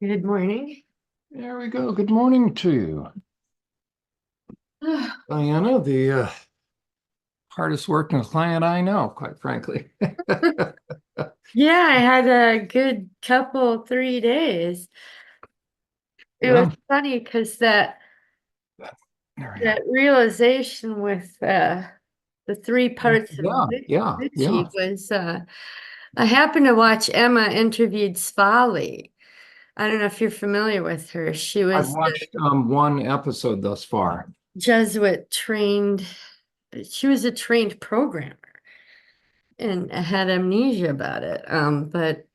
Good morning. There we go. Good morning to you, Diana, the hardest working client I know, quite frankly. Yeah, I had a good couple, 3 days. It was Yeah, funny because that there we that are. realization with the three parts of Yeah, yeah, yeah. Bitchy was I happened to watch Emma interviewed Svali. I don't know if you're familiar with her. She I've was the watched one episode thus far. Jesuit trained, she was a trained programmer and had amnesia about it. But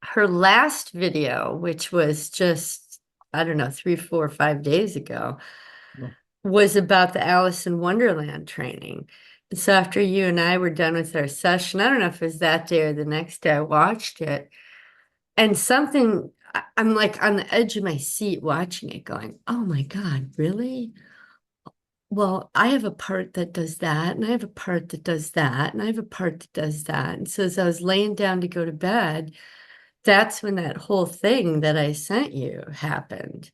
her last video, which was just, I don't know, 3, 4, 5 days ago, was about the Alice in Wonderland training. So after you and I were done with our session, I don't know if it was that day or the next day, I watched it. And something, I'm like on the edge of my seat watching it, going, oh my God, really? Well, I have a part that does that, and I have a part that does that, and I have a part that does that. And so as I was laying down to go to bed, that's when that whole thing that I sent you happened.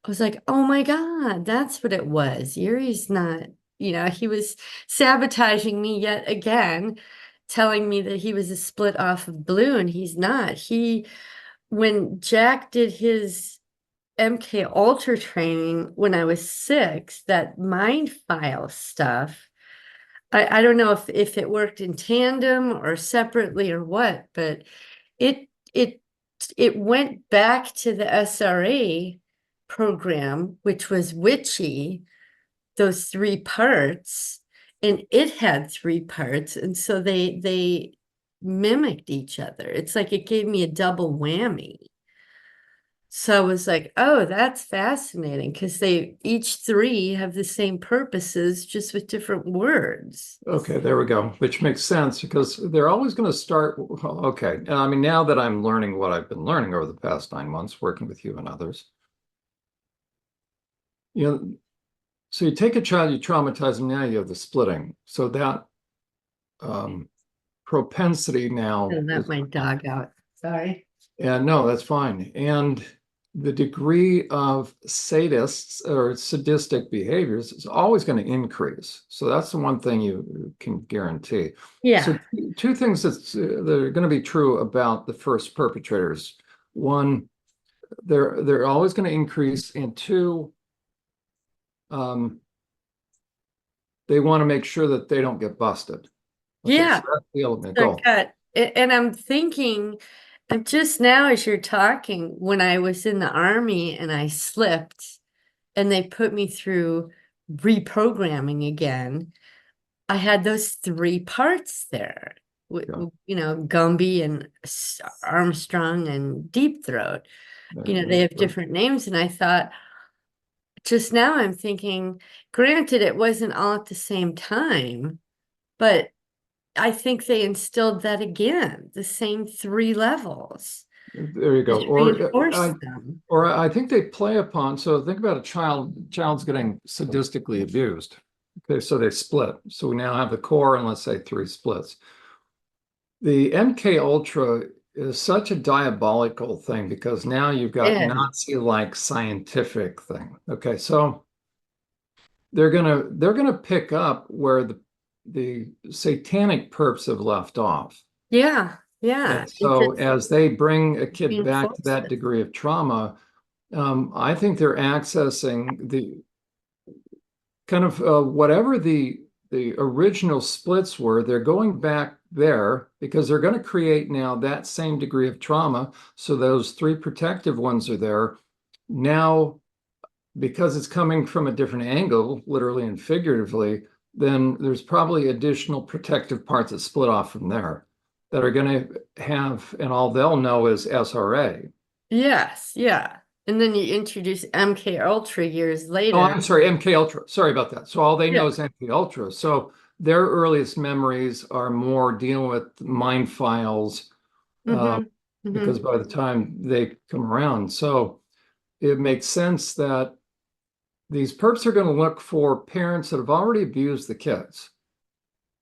I was like, oh my God, that's what it was. Yuri's not, he was sabotaging me yet again, telling me that he was a split off of Blue, and he's not. When Jack did his MK Ultra training when I was 6, that mind file stuff, I don't know if it worked in tandem or separately or what, but it it it went back to the SRA program, which was witchy, those 3 parts, and it had 3 parts, and so they mimicked each other. It's like it gave me a double whammy. So I was like, oh, that's fascinating because they each 3 have the same purposes, just with different words. Okay, there we go, which makes sense because they're always going to start. Well, okay, I mean, now that I'm learning what I've been learning over the past 9 months, working with you and others, you know, so you take a child, you traumatize them, now you have the splitting. So that um, propensity I now let is, my dog out. Sorry. and no, that's fine. And the degree of sadists or sadistic behaviors is always going to increase. So that's the one thing you can guarantee. So Yeah. two things that are going to be true about the first perpetrators. One, they're always going to increase, and two, um, they want to make sure that they don't get busted. Okay, so Yeah. that's the ultimate So goal. and I'm thinking, and just now as you're talking, when I was in the army and I slipped and they put me through reprogramming again, I had those 3 parts there. Yeah, Gumby and Armstrong and Deep Throat. They have right. different names, and I thought just now I'm thinking, granted, it wasn't all at the same time, but I think they instilled that again, the same 3 levels. There you go. Just reinforced them. Or I think they play upon. So think about a child's getting sadistically abused. Okay, so they split. So we now have the core and let's say 3 splits. The MK Ultra is such a diabolical thing because now you've got Yeah. Nazi-like scientific thing. Okay, so they're gonna pick up where the satanic perps have left off. Yeah. Yeah. And It so just as they bring a kid back to reinforced that it. degree of trauma, I think they're accessing the kind of whatever the original splits were. They're going back there because they're going to create now that same degree of trauma. So those 3 protective ones are there now because it's coming from a different angle, literally and figuratively. Then there's probably additional protective parts that split off from there that are going to have, and all they'll know is SRA. Yes. Yeah. And then you introduce MK Ultra years Oh, later. I'm sorry, MK Ultra. Sorry about that. So all they Yeah. know is MK Ultra. So their earliest memories are more dealing with mind files uh, Mm-hmm. because Mm-hmm. by the time they come around, so it makes sense that these perps are going to look for parents that have already abused the kids,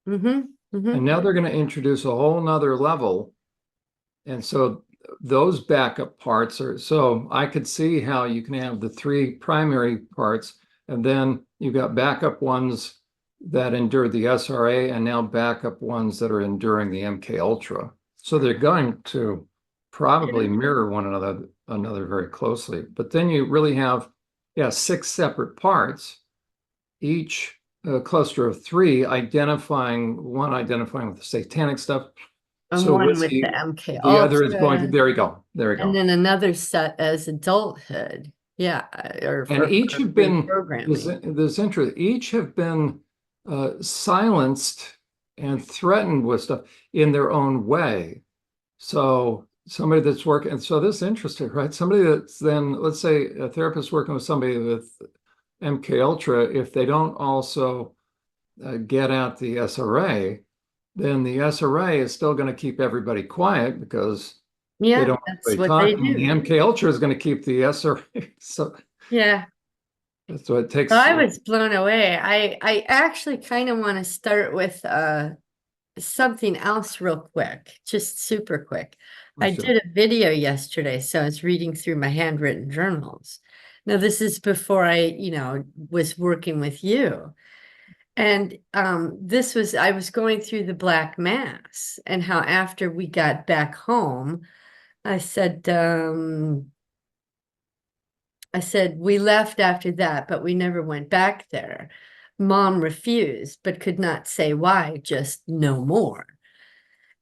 Mm-hmm. and Mm-hmm. now they're going to introduce a whole nother level. And so those backup parts are, so I could see how you can have the three primary parts, and then you've got backup ones that endured the SRA, and now backup ones that are enduring the MK Ultra. So they're going to probably mirror one another very closely. But then you really have, yeah, six separate parts, each a cluster of three, one identifying with the satanic stuff. And So one with with the MK the other is going to, Ultra, there we go, there we and go. then another set as adulthood. Yeah, or And for each have been, reprogramming. this interest, each have been silenced and threatened with stuff in their own way. So somebody that's working, and so this is interesting, right? Somebody that's then, let's say a therapist working with somebody with MK Ultra, if they don't also get out the SRA, then the SRA is still going to keep everybody quiet because they Yeah, don't want that's anybody what they talking. And the do. MK Ultra is going to keep the SRA. So Yeah. that's what it So takes. I was blown away. I actually kind of want to start with something else real quick, just super quick. I Let's do did a video yesterday, so I was reading through my handwritten journals. Now, this is before I was working with you. And I was going through the Black Mass and how after we got back home, I said, we left after that, but we never went back there. Mom refused, but could not say why, just no more.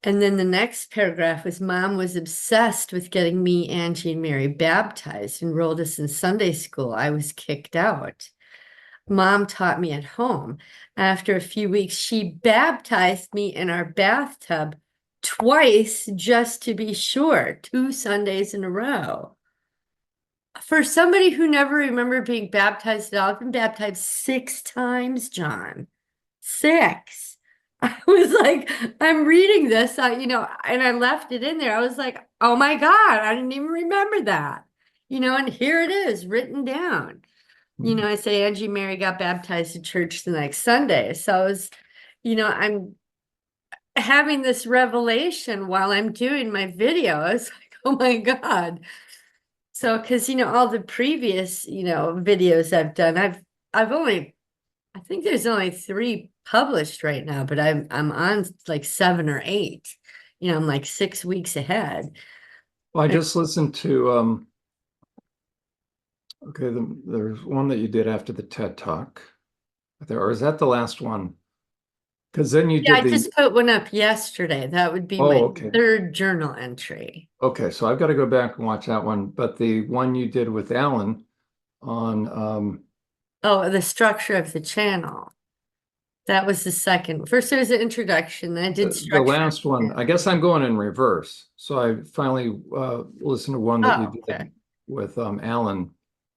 And then the next paragraph was Mom was obsessed with getting me, Angie, and Mary baptized, enrolled us in Sunday school. I was kicked out. Mom taught me at home. After a few weeks, she baptized me in our bathtub twice just to be sure, 2 Sundays in a row. For somebody who never remembered being baptized at all, I've been baptized 6 times, Jon. 6. I was like, I'm reading this, and I left it in there. I was like, oh my God, I didn't even remember that. And here it is written down. it. I say Angie Mary got baptized at church the next Sunday. So I'm having this revelation while I'm doing my video. It's like, oh my God. So, because all the previous videos I've done, I think there's only 3 published right now, but I'm on like 7 or 8. I'm like 6 weeks ahead. Well, I just listened to okay, there's one that you did after the TED Talk. Or is that the last one? Because then you Yeah, did I the, just put one up yesterday. That would be oh, my okay. 3rd journal entry. Okay, so I've got to go back and watch that one. But the one you did with Alan on Oh, the structure of the channel. That was the second. First, there was an introduction, then I did the structure of last the one, I channel. guess I'm going in reverse. So I finally listened to one that you Oh, did okay. with Alan.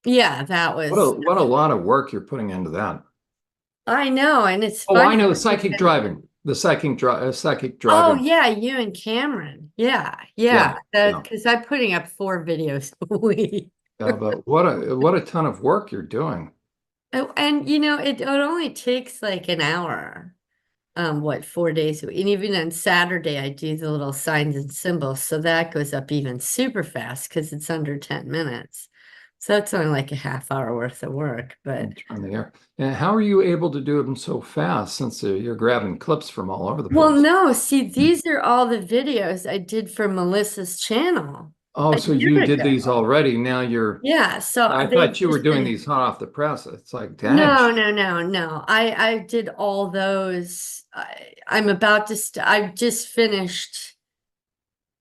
Yeah, that was, What a lot of work you're putting into that. I know, and it's Oh, I funny know, because, psychic oh driving. yeah, you and Cameron. Yeah, yeah. Yeah, That yeah. because I'm putting up 4 videos a week. Yeah, but what a ton of work you're doing. Oh, and it only takes like an hour. What, 4 days a week? And even on Saturday, I do the little signs and symbols. So that goes up even super fast because it's under 10 minutes. So it's only like a half hour worth of work. But On the air. And how are you able to do them so fast since you're grabbing clips from all over the well, place? no, see, these are all the videos I did for Melissa's channel Oh, a so year you did these ago. already. Now you're, Yeah, so I they've thought you were just doing been these hot off the press. It's like, dang. no, no, no, no. I did all those. I'm about to I just finished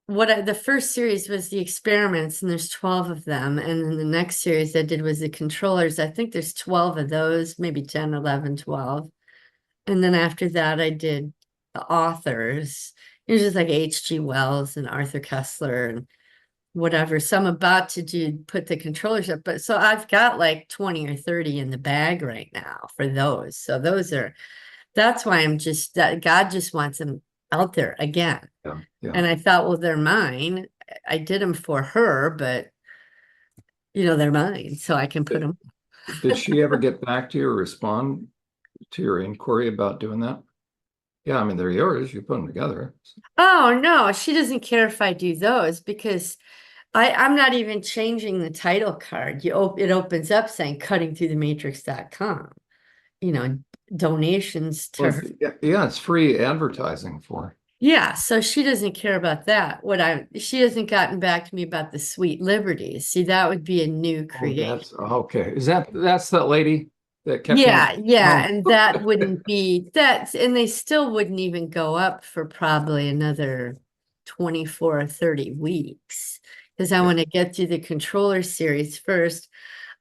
the first series was the experiments, and there's 12 of them. And then the next series I did was the controllers. I think there's 12 of those, maybe 10, 11, 12. And then after that, I did the authors. It was just like H.G. Wells and Arthur Kessler and whatever. So I'm about to put the controllers up, but so I've got like 20 or 30 in the bag right now for those. So that's why I'm just that God just wants them out there again. Yeah, yeah. And I thought, well, they're mine. I did them for her, but they're mine, so I can put Did, them. did she ever get back to you or respond to your inquiry about doing that? Yeah, I mean, they're yours. You put them together. Oh no, she doesn't care if I do those because I'm not even changing the title card. It opens up saying cuttingthroughthematrix.com, you know, donations Well, to her. yeah, yeah, it's free advertising for. Yeah, so she doesn't care about that. She hasn't gotten back to me about the Sweet Liberties. See, that would be a new Oh, creation. that's okay. That's that lady that kept on. Yeah, yeah, Oh, and that wouldn't be that, and they still wouldn't even go up for probably another 24 or 30 weeks because I yeah. want to get through the controller series first.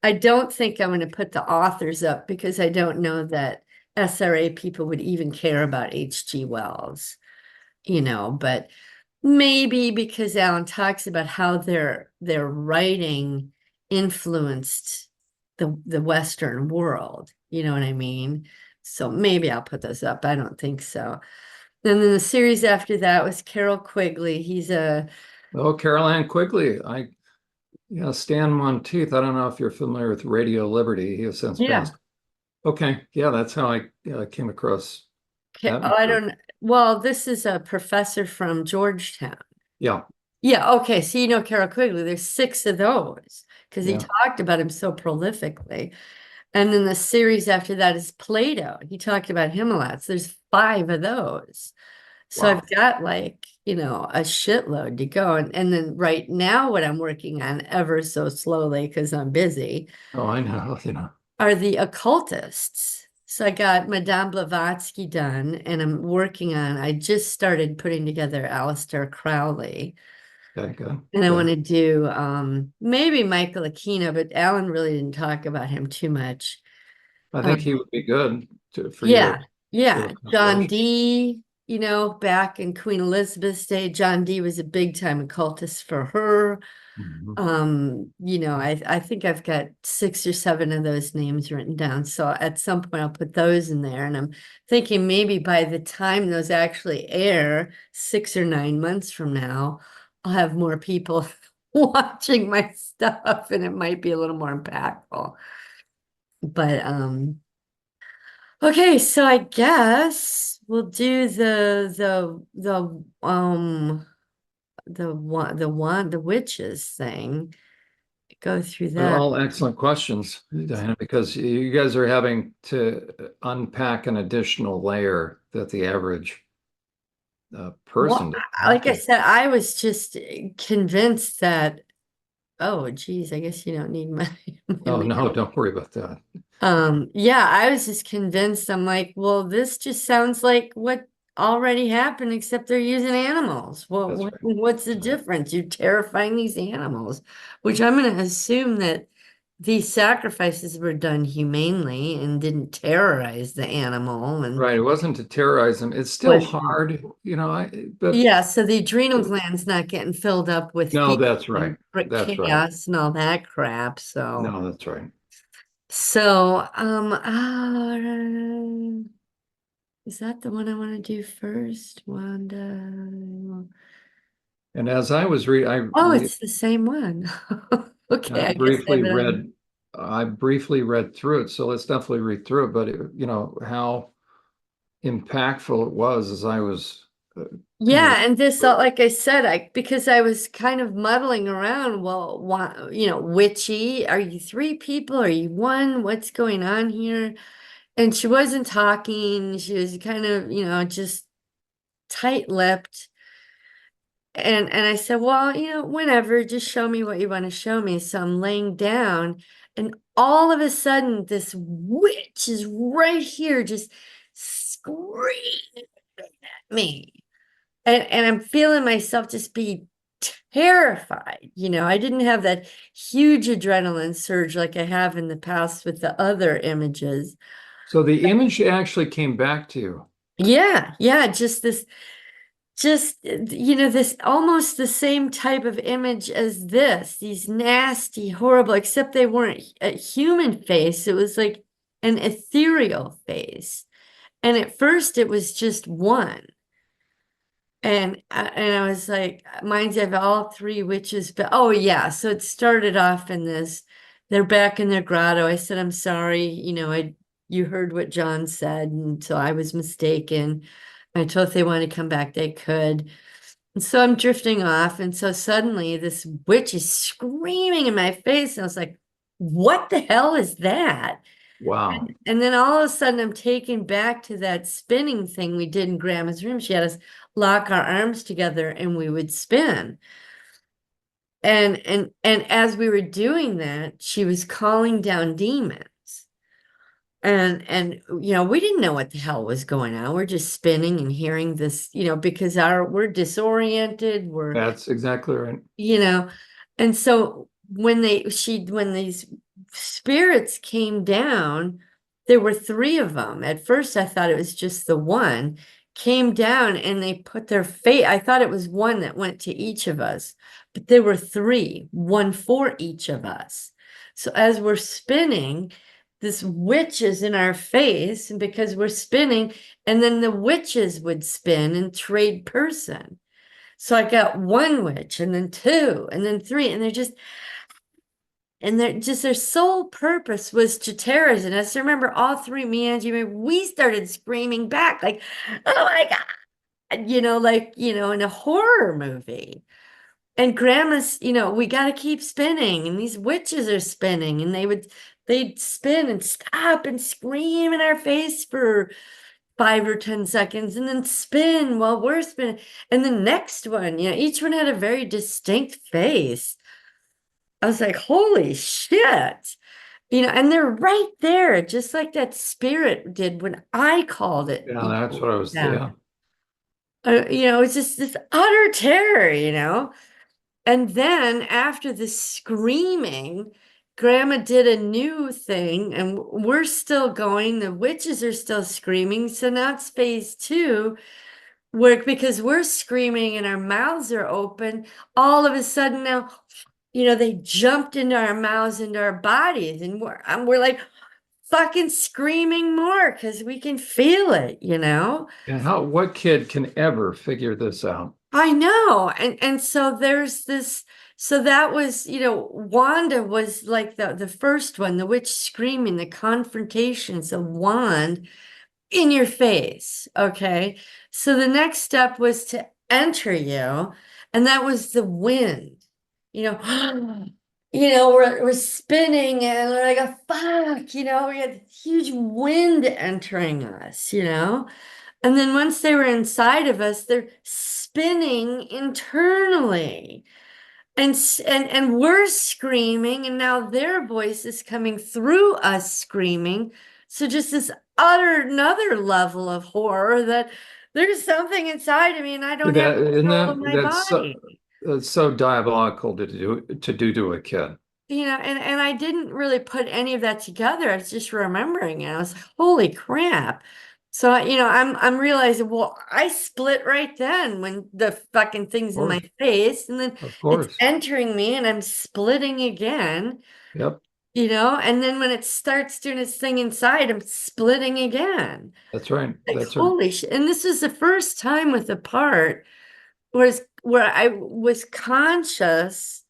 I don't think I'm going to put the authors up because I don't know that SRA people would even care about H.G. Wells, but maybe because Alan talks about how their writing influenced the Western world. You know what I mean? So maybe I'll put those up. I don't think so. And then the series after that was Carol Quigley. He's a Oh, Caroline Quigley. Yeah, Stan Monteith. I don't know if you're familiar with Radio Liberty. He has since yeah. passed. Okay. Yeah, that's how I came across that I material. don't. Well, this is a professor from Georgetown. Yeah, Yeah, okay. So you know Carol Quigley, there's six of those because he yeah. talked about him so prolifically. And then the series after that is Plato. He talked about him a lot. So there's five of those. So Wow. I've got like, a shitload to go. And then right now, what I'm working on ever so slowly because I'm busy Oh, I know, are the occultists. So I got Madame Blavatsky done, and I just started putting together Aleister Crowley. Okay, good, And I want good. to do maybe Michael Aquino, but Alan really didn't talk about him too much. I think Um, he would be good for you to yeah, do a yeah. John compilation. Dee, back in Queen Elizabeth's day, John Dee was a big time occultist for her. Mhm. I think I've got six or seven of those names written down. So at some point I'll put those in there. And I'm thinking maybe by the time those actually air, 6 or 9 months from now, I'll have more people watching my stuff and it might be a little more impactful. But okay, so I guess we'll do the witches thing. Go through They're that. all excellent questions, Diana, because you guys are having to unpack an additional layer that the average person Well, doesn't have like I to. said, I was just convinced that, oh, geez, I guess you don't need my, my Oh, lead. no, don't worry about that. Yeah, I was just convinced. I'm like, well, this just sounds like what already happened, except they're using animals. Well, That's right. what's the That's right. difference? You're terrifying these animals, which I'm going to assume that these sacrifices were done humanely and didn't terrorize the animal and Right. It wasn't to terrorize them. It's still wasn't. hard, but Yeah, so the adrenal gland's not getting filled up with no, fear that's right. and That's right. chaos and all that crap. So, No, that's right. so is that the one I want to do first? Wanda. And as I was reading, Oh, it's the same one. Okay, I I guess I have briefly it on. read, I briefly read through it. So let's definitely read through it. But how impactful it was as I was kind of. Yeah, and this, like I said, because I was kind of muddling around. Well, witchy. Are you three people? Are you one? What's going on here? And she wasn't talking. She was kind of, just tight-lipped. And I said, well, whenever, just show me what you want to show me. So I'm laying down, and all of a sudden, this witch is right here, just screaming at me. And I'm feeling myself just be terrified. I didn't have that huge adrenaline surge like I have in the past with the other images. So the image actually came back to you. Yeah, yeah, this almost the same type of image as this, these nasty, horrible, except they weren't a human face. It was like an ethereal face. And at first it was just one. And I was like, mine's have all three witches, but oh yeah. So it started off in this, they're back in their grotto. I said, I'm sorry, you heard what John said, and so I was mistaken. I told if they wanted to come back, they could. And so I'm drifting off. And so suddenly this witch is screaming in my face. And I was like, what the hell is that? Wow. And then all of a sudden I'm taken back to that spinning thing we did in Grandma's room. She had us lock our arms together and we would spin. And as we were doing that, she was calling down demons. And we didn't know what the hell was going on. We're just spinning and hearing this, because we're disoriented, That's exactly right. you know, and so when these spirits came down, there were three of them. At first, I thought it was just the one came down and they put their face. I thought it was one that went to each of us, but there were three, one for each of us. So as we're spinning, this witch is in our face, and because we're spinning, and then the witches would spin and trade person. So I got one witch and then two and then three, and their sole purpose was to terrorize us. I remember all three, me and Angie, we started screaming back like, oh my God, in a horror movie. And Grandma's, we got to keep spinning, and these witches are spinning, and they'd spin and stop and scream in our face for 5 or 10 seconds and then spin while we're spinning. And the next one, each one had a very distinct face. I was like, holy shit. And they're right there, just like that spirit did when I called it. Yeah, that's what I was, Down. yeah. It's just this utter terror. And then after the screaming, Grandma did a new thing, and we're still going. The witches are still screaming. So now it's phase two, where because we're screaming and our mouths are open, all of a sudden now, they jumped into our mouths, into our bodies, and we're like fucking screaming more because we can feel it. And what kid can ever figure this out? I know. And so there's this, so that was, Wanda was like the first one, the witch screaming, the confrontations of Wand in your face. Okay. So the next step was to enter you, and that was the wind. You know, we're spinning and we're like, oh, fuck, we had huge wind entering us. And then once they were inside of us, they're spinning internally. And we're screaming, and now their voice is coming through us screaming. So just this another level of horror that there's something inside of me and I don't have That isn't control that of my that's so, body. that's so diabolical to do to a kid. And I didn't really put any of that together. I was just remembering it. I was like, holy crap. So, I'm realizing, well, I split right then when the fucking thing's Of in my course. face, and then Of it's course. entering me and I'm splitting again, Yep. and then when it starts doing its thing inside, I'm splitting again. That's right. Like, That's right. holy shit. And this is the first time with the part where I was conscious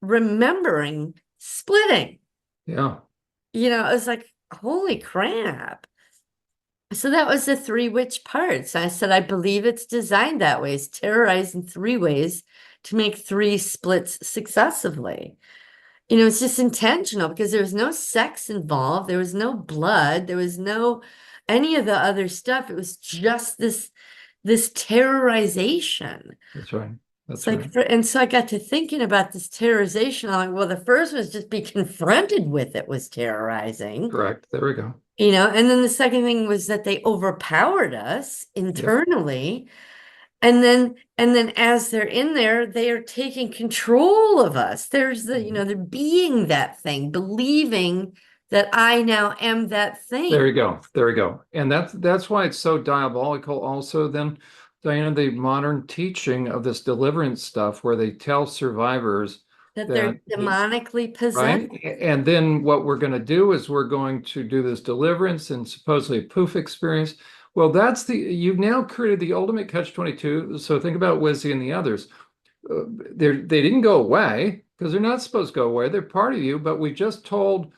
remembering splitting. Yeah. It was like, holy crap. So that was the three witch parts. I said, I believe it's designed that way. It's terrorized in three ways to make three splits successively. It's just intentional because there was no sex involved. There was no blood. There was no any of the other stuff. It was just this terrorization. That's right. It's That's like, right. and so I got to thinking about this terrorization. I'm like, well, the first was just be confronted with it was terrorizing, Correct. There we go. and then the second thing was that they overpowered us Yep. internally. And then as they're in there, they are taking control of us. There's they're being that thing, believing that I now am that There thing. you go. There we go. And that's why it's so diabolical also then, Diana, the modern teaching of this deliverance stuff where they tell survivors That they're that, demonically possessed. right? And then what we're going to do is we're going to do this deliverance and supposedly a poof experience. Well, you've now created the ultimate catch-22. So think about Wizzy and the others. They didn't go away because they're not supposed to go away. They're part of you, but we just told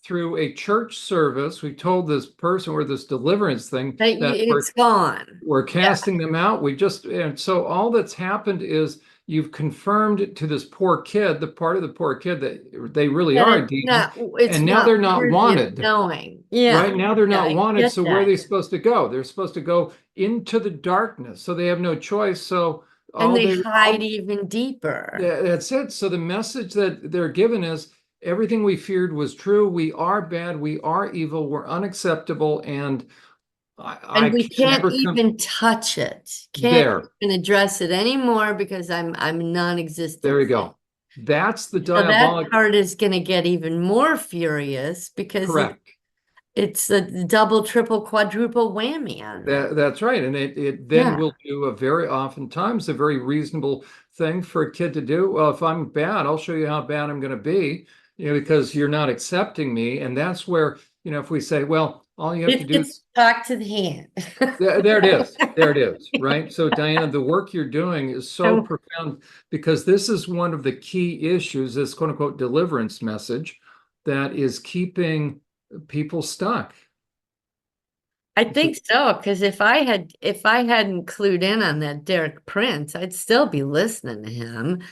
through a church service. We told this person or this deliverance thing That that it's gone. we're Yeah. casting them out. And so all that's happened is you've confirmed to this poor kid, the part of the poor kid that they really That are a demon. it's And now not they're not worthy of wanted, knowing. right? Yeah. Now they're Yeah, not I wanted. get So where are that. they supposed to go? They're supposed to go into the darkness. So they have no choice. So And all they they, hide all, even deeper. that's it. So the message that they're given is everything we feared was true. We are bad. We are evil. We're unacceptable. And I And we can can't never come even touch it. Can't there. even address it anymore because I'm There non-existent. you go. That's the So that diabolic. part is going to get even more furious because Correct. it's a double, triple, quadruple whammy on them. That's right. And it then Yeah. will do a very oftentimes a very reasonable thing for a kid to do. Well, if I'm bad, I'll show you how bad I'm going to be, because you're not accepting me. And that's where, if we say, well, all you have to do It's is talk to the hand. there it is. There it is. Right. So, Diana, the work you're doing is so And profound because this is one of the key issues, this quote unquote deliverance message that is keeping people stuck. I So, think so, because if I hadn't clued in on that Derek Prince, I'd still be listening to him.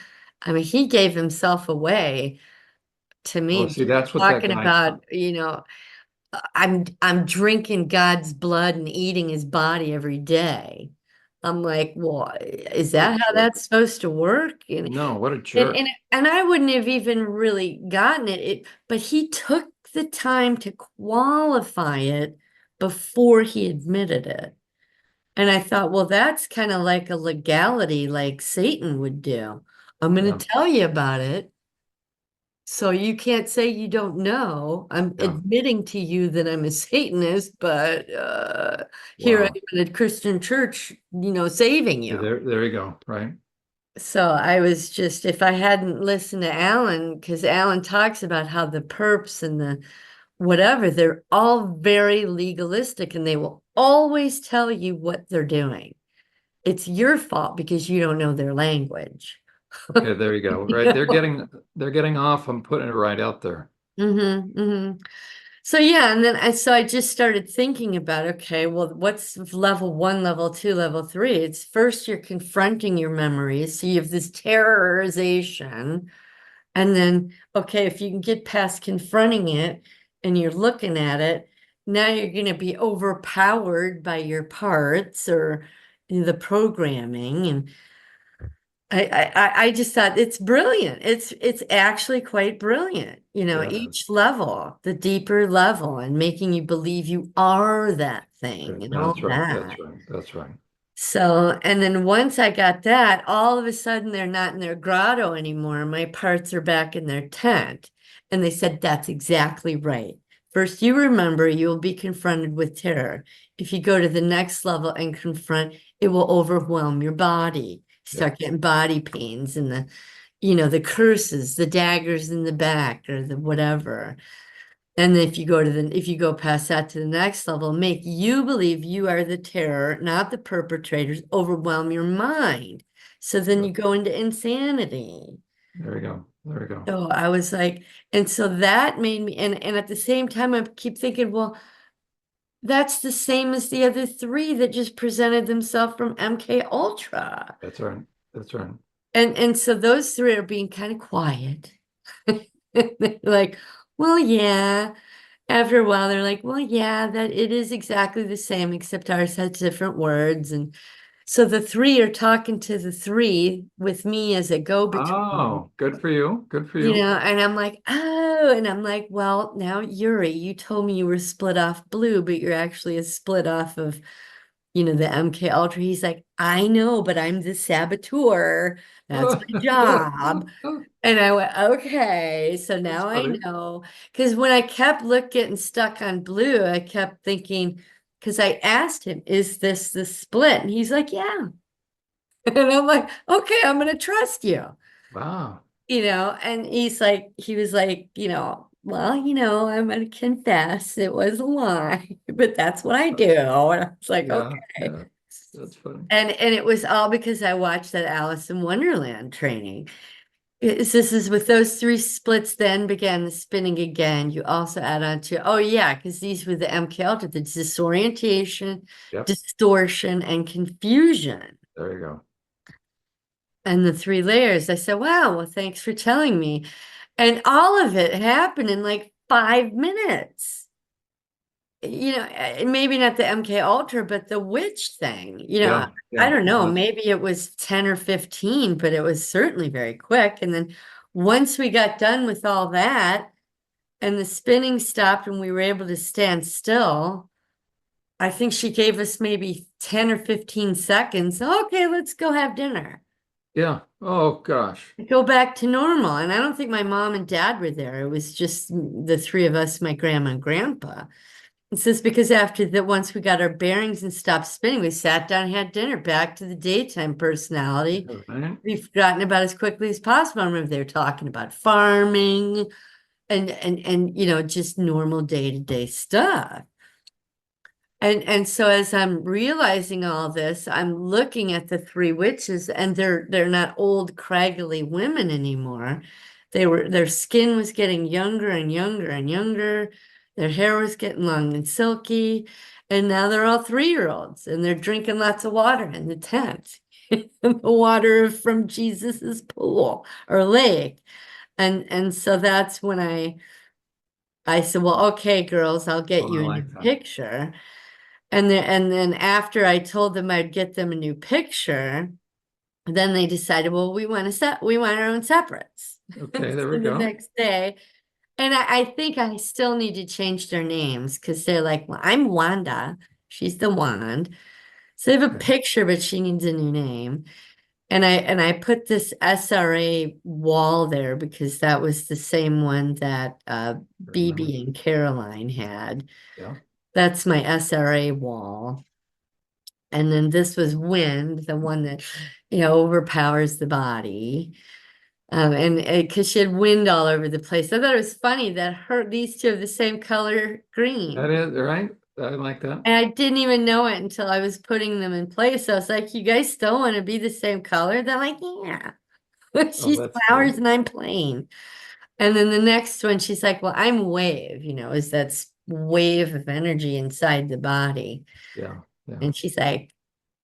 I mean, he gave himself away to well, me, see, just that's what that talking guy, about, I'm drinking God's blood and eating his body every day. I'm like, well, is what a that how jerk. that's supposed to work? No, what a And jerk. and, and I wouldn't have even really gotten but he took the time to qualify it before he admitted it. And I thought, well, that's kind of like a legality like Satan would do. I'm going Yeah, to tell you about it. So you can't say you don't know. I'm yeah. admitting to you that I'm a Satanist, but here I Wow. am in a Christian church, saving Yeah, you. there you go. Right. So I was just, if I hadn't listened to Alan, because Alan talks about how the perps and the whatever, they're all very legalistic and they will always tell you what they're doing. It's your fault because you don't know their language. Okay, there you go. Right. They're getting off. I'm putting it right out there. So yeah, and then I just started thinking about, okay, well, what's level one, level two, level three? It's first you're confronting your memories. So you have this terrorization. And then, okay, if you can get past confronting it and you're looking at it, now you're going to be overpowered by your parts or the programming. And I just thought it's brilliant. It's actually quite brilliant. Yeah, it is. Each level, the deeper level, and making you believe you are that thing and all That's right. That's that. right. That's right. So, and then once I got that, all of a sudden they're not in their grotto anymore. My parts are back in their tent. And they said, that's exactly right. First, you remember you will be confronted with terror. If you go to the next level and confront, it will overwhelm your body. Yeah. Start getting body pains and the curses, the daggers in the back or the whatever. And if you go past that to the next level, make you believe you are the terror, not the perpetrators, overwhelm your mind. So then Yeah. you go into insanity. There you go. There you go. So I was like, and so that made me, and at the same time, I keep thinking, well, that's the same as the other three that just presented themselves from MK Ultra. That's right. That's right. And so those three are being kind of quiet. They're like, well, yeah. After a while, they're like, well, yeah, that it is exactly the same, except ours has different words. And so the three are talking to the three with me as a go-between, Oh, good for you. Good for you. and I'm like, oh, and I'm like, well, now Yuri, you told me you were split off blue, but you're actually a split off of, the MK Ultra. He's like, I know, but I'm the saboteur. That's my job. And I went, okay, so That's now I funny. know. Because when I kept getting stuck on blue, I kept thinking, because I asked him, is this the split? And he's like, yeah. And I'm like, okay, I'm going to trust you, Wow. and he was like, well, I'm going to confess it was a lie, but that's what I do. And I was like, Yeah. okay. Yeah. That's funny. And it was all because I watched that Alice in Wonderland training. This is with those three splits, then began the spinning again. You also add on to, oh yeah, because these were the MK Ultra, the disorientation, Yep. distortion, and confusion. There you go. And the three layers. I said, wow, well, thanks for telling me. And all of it happened in like 5 minutes. Maybe not the MK Ultra, but the witch thing. Yeah. I Yeah. don't know, No, maybe it was 10 or 15, but it was certainly very quick. And then once we got done with all that and the spinning stopped and we were able to stand still, I think she gave us maybe 10 or 15 seconds. Okay, let's go have dinner. yeah. Oh gosh. Go back to normal. And I don't think my mom and dad were there. It was just the three of us, my grandma and grandpa. It says because after that, once we got our bearings and stopped spinning, we sat down and had dinner, back to the daytime personality. All right. We've forgotten about as quickly as possible. I remember they were talking about farming and just normal day-to-day stuff. And so as I'm realizing all this, I'm looking at the three witches, and they're not old, craggly women anymore. Their skin was getting younger and younger and younger. Their hair was getting long and silky. And now they're all 3-year-olds, and they're drinking lots of water in the tent. The water from Jesus's pool or lake. And so that's when I said, well, okay, girls, I'll get Oh, I you a new like that. picture. And then after I told them I'd get them a new picture, then they decided, well, we want our own separates. Okay, there So we the go. next day, and I think I still need to change their names because they're like, well, I'm Wanda. She's the wand. So they have a Okay. picture, but she needs a new name. And I put this SRA wall there because that was the same one that Remember. BB and Caroline had. Yeah. That's my SRA wall. And then this was wind, the one that, overpowers the body. And because she had wind all over the place. I thought it was funny that these two are the same color That green. is right. I like that. And I didn't even know it until I was putting them in place. I was like, you guys still want to be the same color? They're like, yeah. Oh, She's that's flowers good. and I'm plain. And then the next one, she's like, well, I'm wave, is that wave of energy inside the body. Yeah. Yeah. And she's like,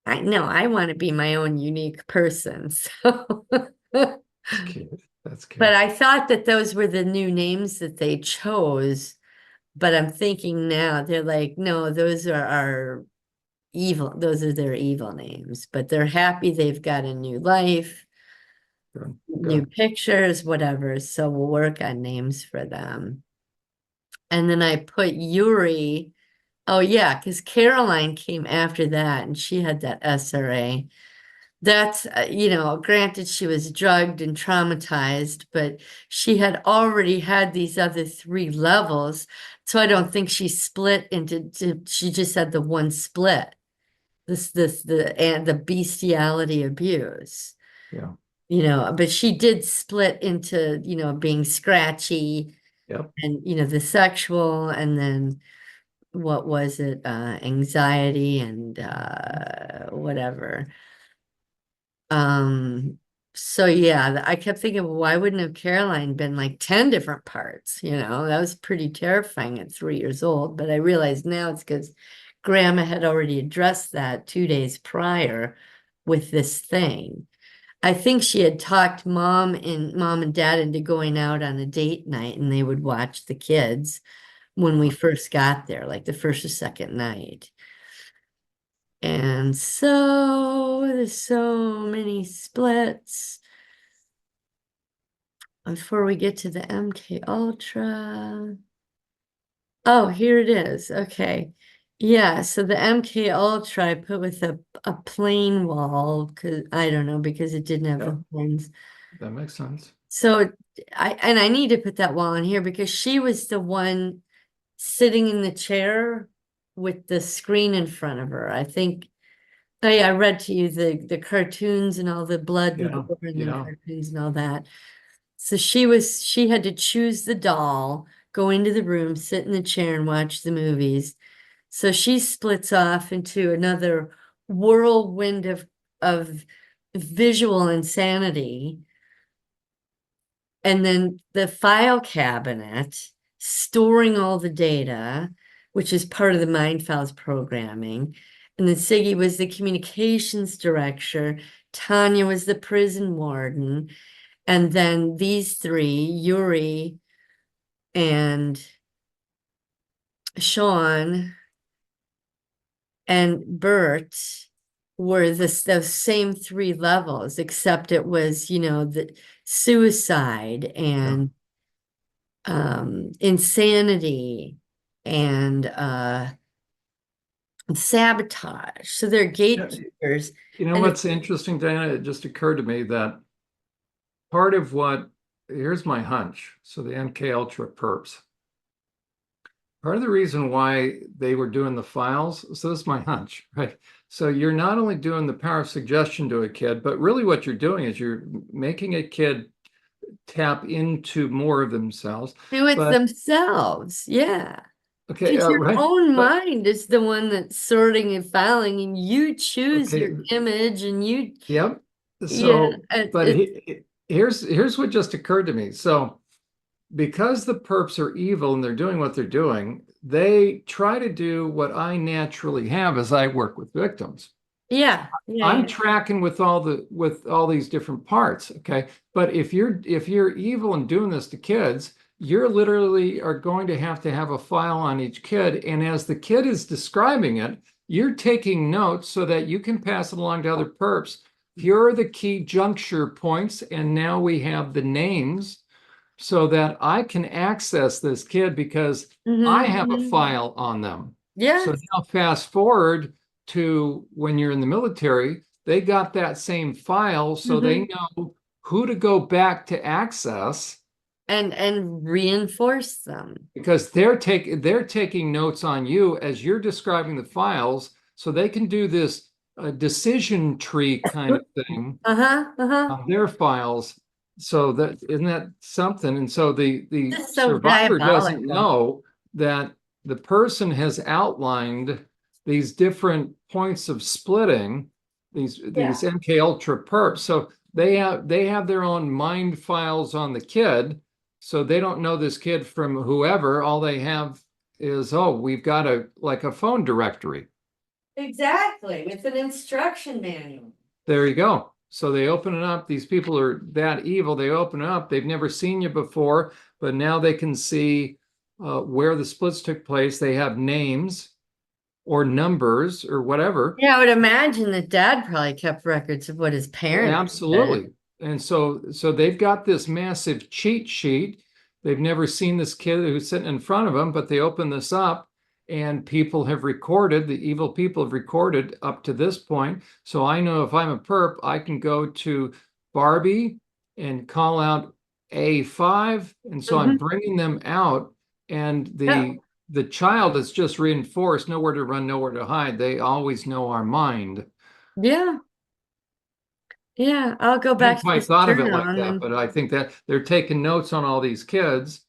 I know I want to be my own unique person. So, but That's cute. That's cute. I thought that those were the new names that they chose. But I'm thinking now they're like, no, those are our evil, those are their evil names. But they're happy they've got a new life, Good. new Good. pictures, whatever. So we'll work on names for them. And then I put Yuri. Oh yeah, because Caroline came after that and she had that SRA. That's, granted she was drugged and traumatized, but she had already had these other three levels. So I don't think she split she just had the one split, and the bestiality abuse, Yeah. but she did split into, being scratchy Yep. and, the sexual, and then what was it, anxiety and whatever. Um, so yeah, I kept thinking, well, why wouldn't have Caroline been like 10 different parts? That was pretty terrifying at 3 years old. But I realize now it's because Grandma had already addressed that 2 days prior with this thing. I think she had talked mom and dad into going out on a date night and they would watch the kids when we first got there, like the first or second night. And so there's so many splits before we get to the MK Ultra. Oh, here it is. Okay. Yeah, so the MK Ultra I put with a plain wall because I don't know, because it didn't have Yep. the horns. That makes sense. So I need to put that wall in here because she was the one sitting in the chair with the screen in front of her. I think. Oh yeah, I read to you the cartoons and all the blood and Yeah. gore and then Yeah. cartoons and all that. So she had to choose the doll, go into the room, sit in the chair and watch the movies. So she splits off into another whirlwind of visual insanity. and then the file cabinet storing all the data, which is part of the Mind Files programming. And then Siggy was the communications director. Tanya was the prison warden. And then these three, Yuri and Sean and Bert, were those same three levels, except it was, the suicide and insanity and sabotage. So they're gatekeepers. You know And what's interesting, Diana? It just occurred to me that part of here's my hunch. So the MK Ultra perps. Part of the reason why they were doing the files, so this is my hunch, right? So you're not only doing the power of suggestion to a kid, but really what you're doing is you're making a kid tap into more of themselves. do it But themselves. Yeah. okay, Because your right. own But mind is the one that's sorting and filing, and you choose okay, your image, and yep. yeah, So, but here's what just occurred to me. So because the perps are evil and they're doing what they're doing, they try to do what I naturally have as I work with victims. yeah, yeah, I'm yeah. tracking with all these different parts, okay? But if you're evil and doing this to kids, you're literally are going to have a file on each kid, and as the kid is describing it, you're taking notes so that you can pass it along to other perps. Here are the key juncture points, and now we have the names so that I can access this kid because I have a Mm-hmm. file on them. So Yes. now fast forward to when you're in the military, they got that same file, so they Mm-hmm. know who to go back to access And reinforce them. because they're taking notes on you as you're describing the files, so they can do this decision tree kind of thing Uh-huh. Uh-huh. on their files. So that isn't that something? And so the Just so survivor doesn't diabolical. know that the person has outlined these different points of splitting, these Yeah. MK Ultra perps. So they have their own mind files on the kid. So they don't know this kid from whoever. All they have is, oh, we've got a phone directory. Exactly, with an instruction manual. There you go. So they open it up. These people are that evil. They open it up. They've never seen you before, but now they can see where the splits took place. They have names or numbers or whatever. Yeah, I would imagine that dad probably kept records of what his parents said. Absolutely. And so they've got this massive cheat sheet. They've never seen this kid who's sitting in front of them, but they open this up and people have recorded, the evil people have recorded up to this point. So I know if I'm a perp, I can go to Barbie and call out A5. And so I'm Mhm. bringing them out and Yeah. the child is just reinforced, nowhere to run, nowhere to hide. They always know our mind. Yeah, yeah. I'll go I hadn't back to quite this thought of it journal like and that, then but I think that they're taking notes on all these kids,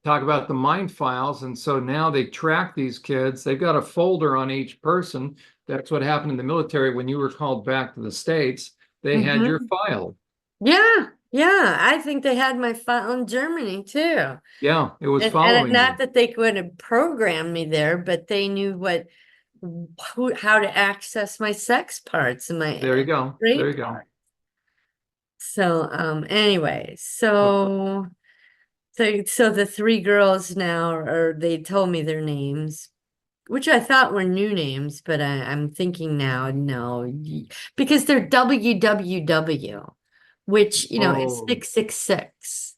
talk about the mind files. And so now they track these kids. They've got a folder on each person. That's what happened in the military when you were called back to the States. They had your Mhm. file. Yeah, yeah. I think they had my file in Germany too. Yeah, it was And following not you. that they could have programmed me there, but they knew how to access my sex parts and There my you go. There you rape go. parts. So anyway, Oh, so the three girls now are they told me their names, which I thought were new names, but I'm thinking now, no, because they're WWW, which is oh. 666.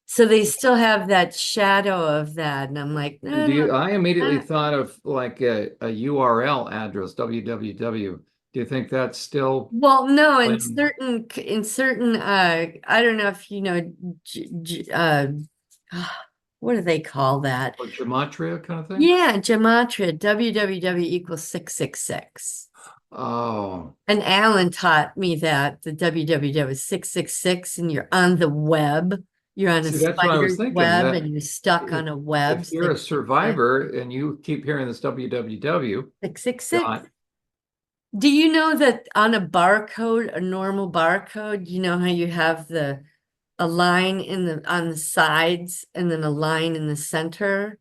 So they still have that shadow of that. And I'm like, no, no, I immediately no. thought of like a URL address, www. Do you think that's still Well, no, when in certain I don't know if you know what do they call that? or gematria kind of thing? Yeah, gematria, www equals 666. Oh. And Alan taught me that the www is 666 and you're on the web. You're on a See, that's what I was spider's thinking, web that and you're stuck if on a web if you're a 666. survivor and you keep hearing this www 666. dot, Do you know that on a barcode, a normal barcode, you know how you have the a line on the sides, and then a line in the center.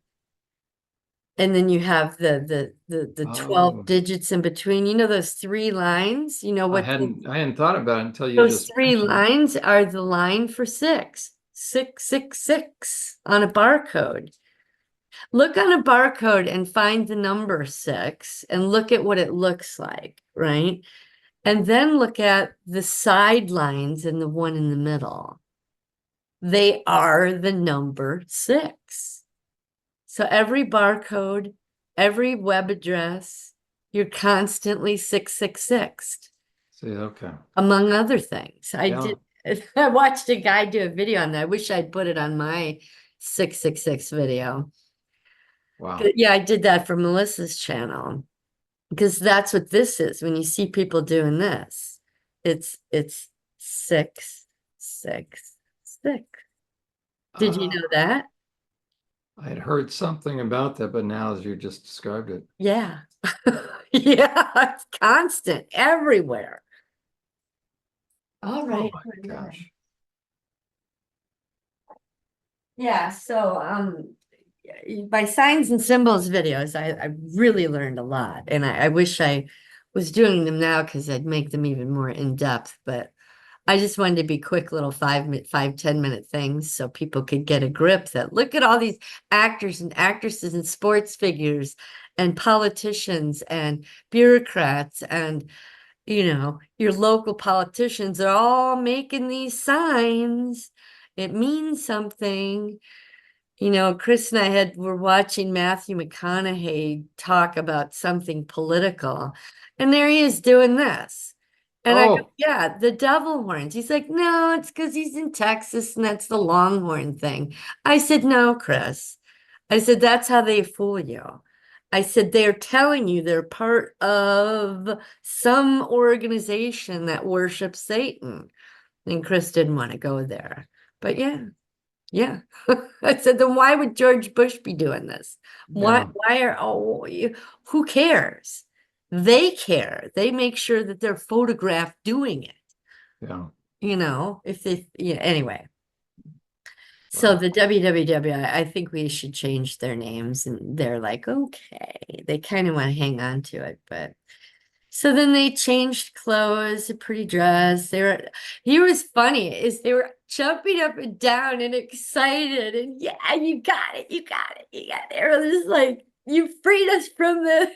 And then you have the 12 Oh, digits in between. You know those three lines? You know I what hadn't thought about it until you those just three mentioned it. lines are the line for six. 666 on a barcode. Look on a barcode and find the number six and look at what it looks like, right? And then look at the side lines and the one in the middle. They are the number six. So every barcode, every web address, you're constantly 666, See, okay. among other things. Yeah. I watched a guy do a video on that. I wish I'd put it on my 666 video. Wow. Yeah, I did that for Melissa's channel because that's what this is. When you see people doing this, it's 666. Did you know Ah, that? I had heard something about that, but now as you just described it, Yeah. Yeah, it's constant everywhere. All oh right. my gosh. Yeah, so my signs and symbols videos, I really learned a lot. And I wish I was doing them now because I'd make them even more in depth. But I just wanted to be quick little 10-minute things so people could get a grip that look at all these actors and actresses and sports figures and politicians and bureaucrats and your local politicians are all making these signs. It means something. Chris and I were watching Matthew McConaughey talk about something political, and there he is doing this. And I go, Oh, yeah, the devil horns. He's like, no, it's because he's in Texas and that's the Longhorn thing. I said, no, Chris. I said, that's how they fool you. I said, they're telling you they're part of some organization that worships Satan. And Chris didn't want to go there. But yeah, yeah. I said, then why would George Bush be doing this? yeah, Who cares? They care. They make sure that they're photographed doing it, yeah. if they, anyway. So Wow. the WWW, I think we should change their names, and they're like, okay, they kind of want to hang on to it, but so then they changed clothes, a pretty dress. He was funny, is they were jumping up and down and excited, and yeah, you got it, you got it, you got it. They were just like, you freed us from the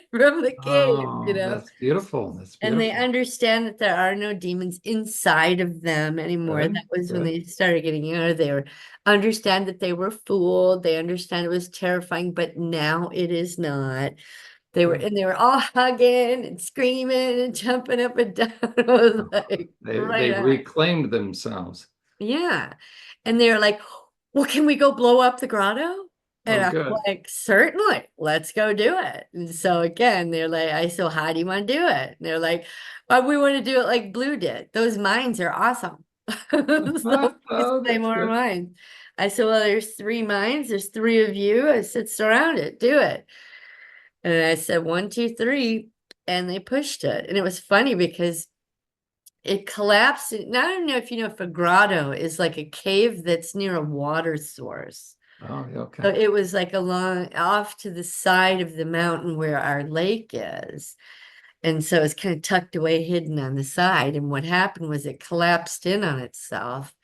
cave, Oh, that's beautiful. That's And they beautiful. understand that there are no demons inside of them anymore. That Good, was when good. they started getting younger. They were understand that they were fooled. They understand it was terrifying, but now it is not. Good. They were all hugging and screaming and jumping up and down. It was Oh, like right they've on. reclaimed themselves. Yeah. And they were like, well, can we go blow up the grotto? Oh, And I'm good. like, certainly, let's go do it. And so again, they're like, I so how do you want to do it? And they're like, we want to do it like Blue did. Those mines are awesome. So please Oh, play that's more good. mines. I said, well, there's three mines, there's three of you. I said, surround it, do it. And I said, one, two, three. And they pushed it. And it was funny because it collapsed. Now, I don't know if you know if a grotto is like a cave that's near a water source. Oh, yeah, So okay. it was like along off to the side of the mountain where our lake is. And so it's kind of tucked away, hidden on the side. And what happened was it collapsed in on itself.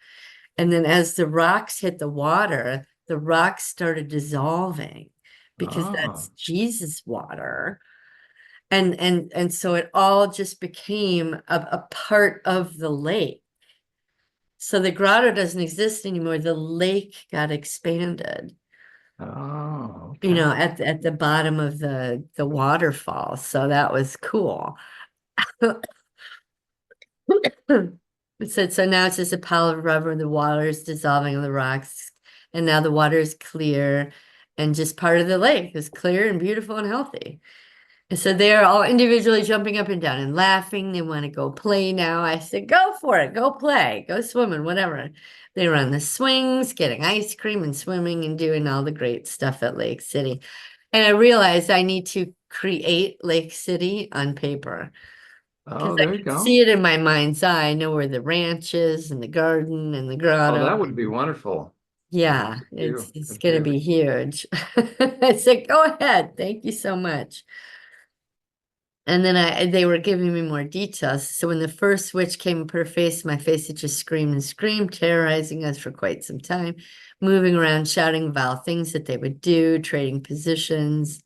And then as the rocks hit the water, the rocks started dissolving because Oh, that's Jesus water. And so it all just became a part of the lake. So the grotto doesn't exist anymore. The lake got expanded, oh, okay. at the bottom of the waterfall. So that was cool. It said, so now it's just a pile of rubber, the water is dissolving on the rocks, and now the water is clear, and just part of the lake is clear and beautiful and healthy. And so they're all individually jumping up and down and laughing. They want to go play now. I said, go for it, go play, go swimming, whatever. They were on the swings, getting ice cream and swimming and doing all the great stuff at Lake City. And I realized I need to create Lake City on paper. Oh, Because I there you could go. see it in my mind's eye. I know where the ranch is and the garden and the Oh, grotto. that would be wonderful. Yeah, You, it's good for gonna you. be huge. I said, go ahead. Thank you so much. And then they were giving me more details. So when the first witch came and put her face in my face, it just screamed and screamed, terrorizing us for quite some time, moving around, shouting vile things that they would do, trading positions.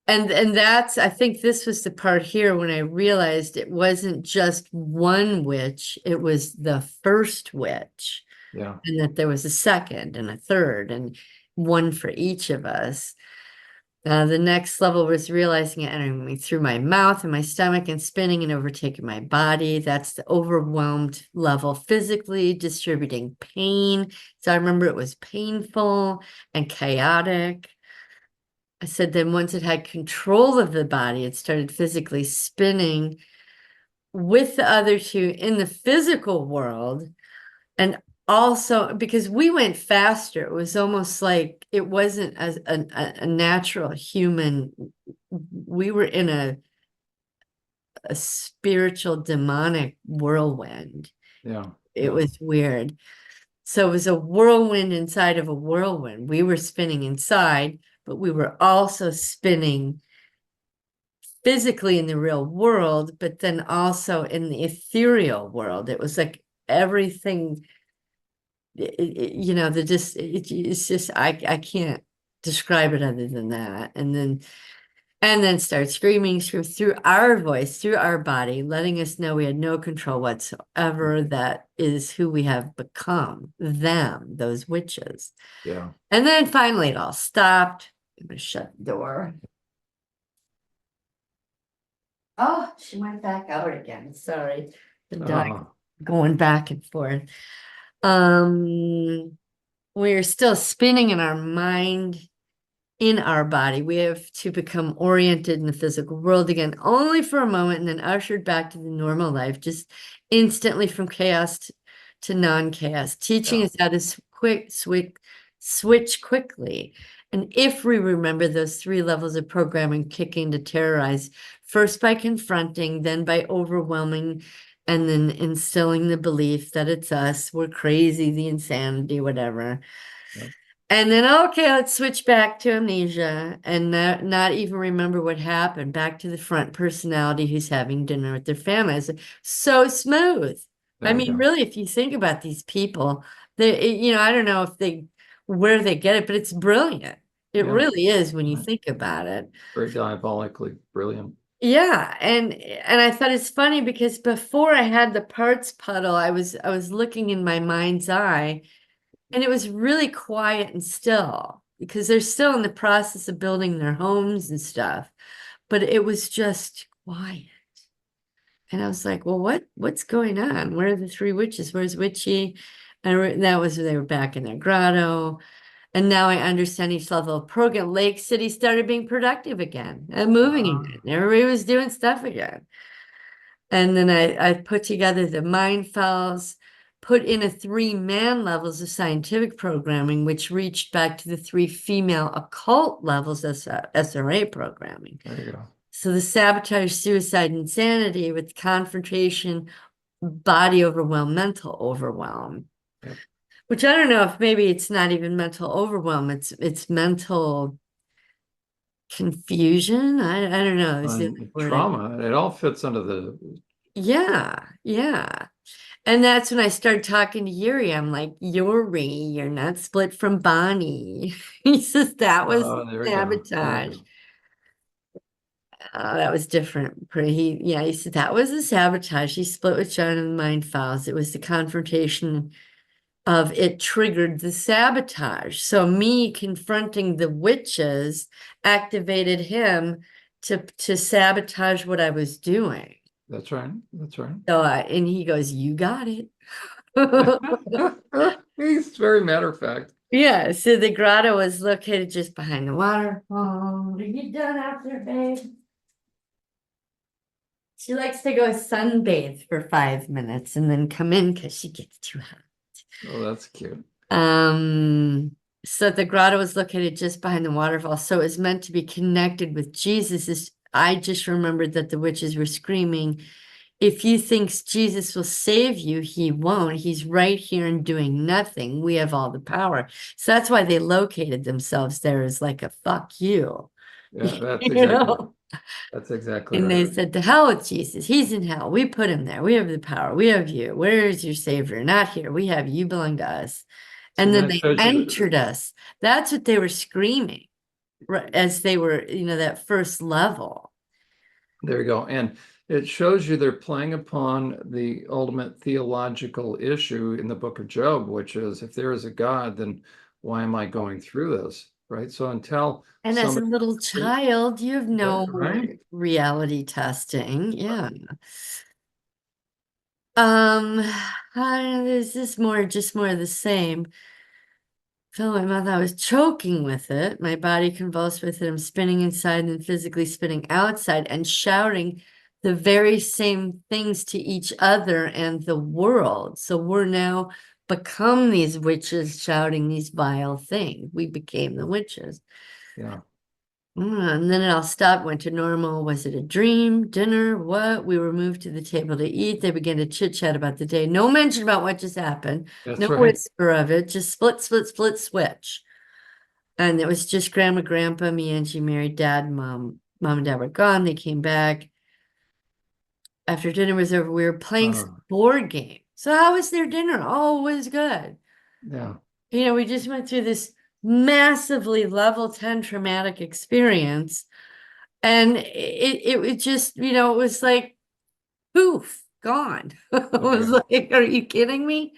And that's, I think this was the part here when I realized it wasn't just one witch, it was the first witch, Yeah. and that there was a second and a third and one for each of us. The next level was realizing it entering me through my mouth and my stomach and spinning and overtaking my body. That's the overwhelmed level, physically distributing pain. So I remember it was painful and chaotic. I said then once it had control of the body, it started physically spinning with the other two in the physical world. And also because we went faster, it was almost like it wasn't as a natural human. We were in a spiritual demonic whirlwind. Yeah. It Yeah. was weird. So it was a whirlwind inside of a whirlwind. We were spinning inside, but we were also spinning physically in the real world, but then also in the ethereal world. It was like everything, you know, it's just I can't describe it other than that. And then start screaming through our voice, through our body, letting us know we had no control whatsoever. That is who we have become, them, those witches. Yeah. And then finally it all stopped. I'm gonna shut the door. Oh, she went back out again. Sorry. The dog Oh, going back and forth. Um, we're still spinning in our mind, in our body. We have to become oriented in the physical world again, only for a moment, and then ushered back to the normal life, just instantly from chaos to non-chaos, teaching yeah. us how to switch quickly. And if we remember those three levels of programming kicking to terrorize, first by confronting, then by overwhelming, and then instilling the belief that it's us, we're crazy, the insanity, whatever. Yeah. And then, okay, let's switch back to amnesia and not even remember what happened. Back to the front personality who's having dinner with their family. It's so smooth. I There you mean, go. really, if you think about these people, I don't know if where they get it, but it's brilliant. It Yeah. really is when you Right. think about it. Very diabolically brilliant. Yeah, and I thought it's funny because before I had the parts puddle, I was looking in my mind's eye. And it was really quiet and still because they're still in the process of building their homes and stuff. But it was just quiet. And I was like, well, what's going on? Where are the three witches? Where's Witchy? And that was they were back in their grotto. And now I understand each level of program. Lake City started being productive again and moving Ah, again. Everybody was doing stuff again. And then I put together the mind files, put in a three-man levels of scientific programming, which reached back to the three female occult levels of SRA programming. there you go. So the sabotage, suicide, insanity with confrontation, body overwhelm, mental overwhelm. Yep. Which I don't know if maybe it's not even mental overwhelm, it's mental confusion. I don't know. Is the And word I trauma, it all fits under the, Yeah, yeah. And that's when I started talking to Yuri. I'm like, Yuri, you're not split from Bonnie. He says that was there we go. There we sabotage. go. That was different. He said that was the sabotage. He split with John in the mind files. It was the confrontation of it triggered the sabotage. So me confronting the witches activated him to sabotage what I was doing. That's right. That's right. So and he goes, you got it. He's very matter of fact. Yeah, so the grotto is located just behind the waterfall. Are you done out there, babe? She likes to go sunbathe for 5 minutes and then come in because she gets too hot. Oh, that's cute. So the grotto is located just behind the waterfall. So it's meant to be connected with Jesus I just remembered that the witches were screaming, if you think Jesus will save you, he won't. He's right here and doing nothing. We have all the power. So that's why they located themselves there as like a fuck you, Yeah, that's you exactly know? that's exactly And right. they said, to hell with Jesus. He's in hell. We put him there. We have the power. We have you. Where is your savior? Not here. We have you. You belong to us. See, And then that they shows you that. entered us. That's what they were screaming as they were, that first level. There you go. And it shows you they're playing upon the ultimate theological issue in the book of Job, which is if there is a God, then why am I going through this? Right. So until And as a somebody, little child, you have no right? reality testing. Yeah. Um, is this just more of the same? Felt my mouth, I was choking with it. My body convulsed with it. I'm spinning inside and then physically spinning outside and shouting the very same things to each other and the world. So we're now become these witches shouting these vile things. We became the witches. Yeah. And then it all stopped, went to normal. Was it a dream, dinner, what? We were moved to the table to eat. They began to chit chat about the day. No mention about what just happened. That's No right. whisper of it. Just split, split, split, switch. And it was just grandma, grandpa, me, Angie, Mary, dad, mom. Mom and dad were gone. They came back. After dinner was over, we were playing some Uh, board game. So how was their dinner? Oh, it was good. yeah. We just went through this massively level 10 traumatic experience. And it was just, it was like poof, gone. It Oh was yeah. like, are you kidding me?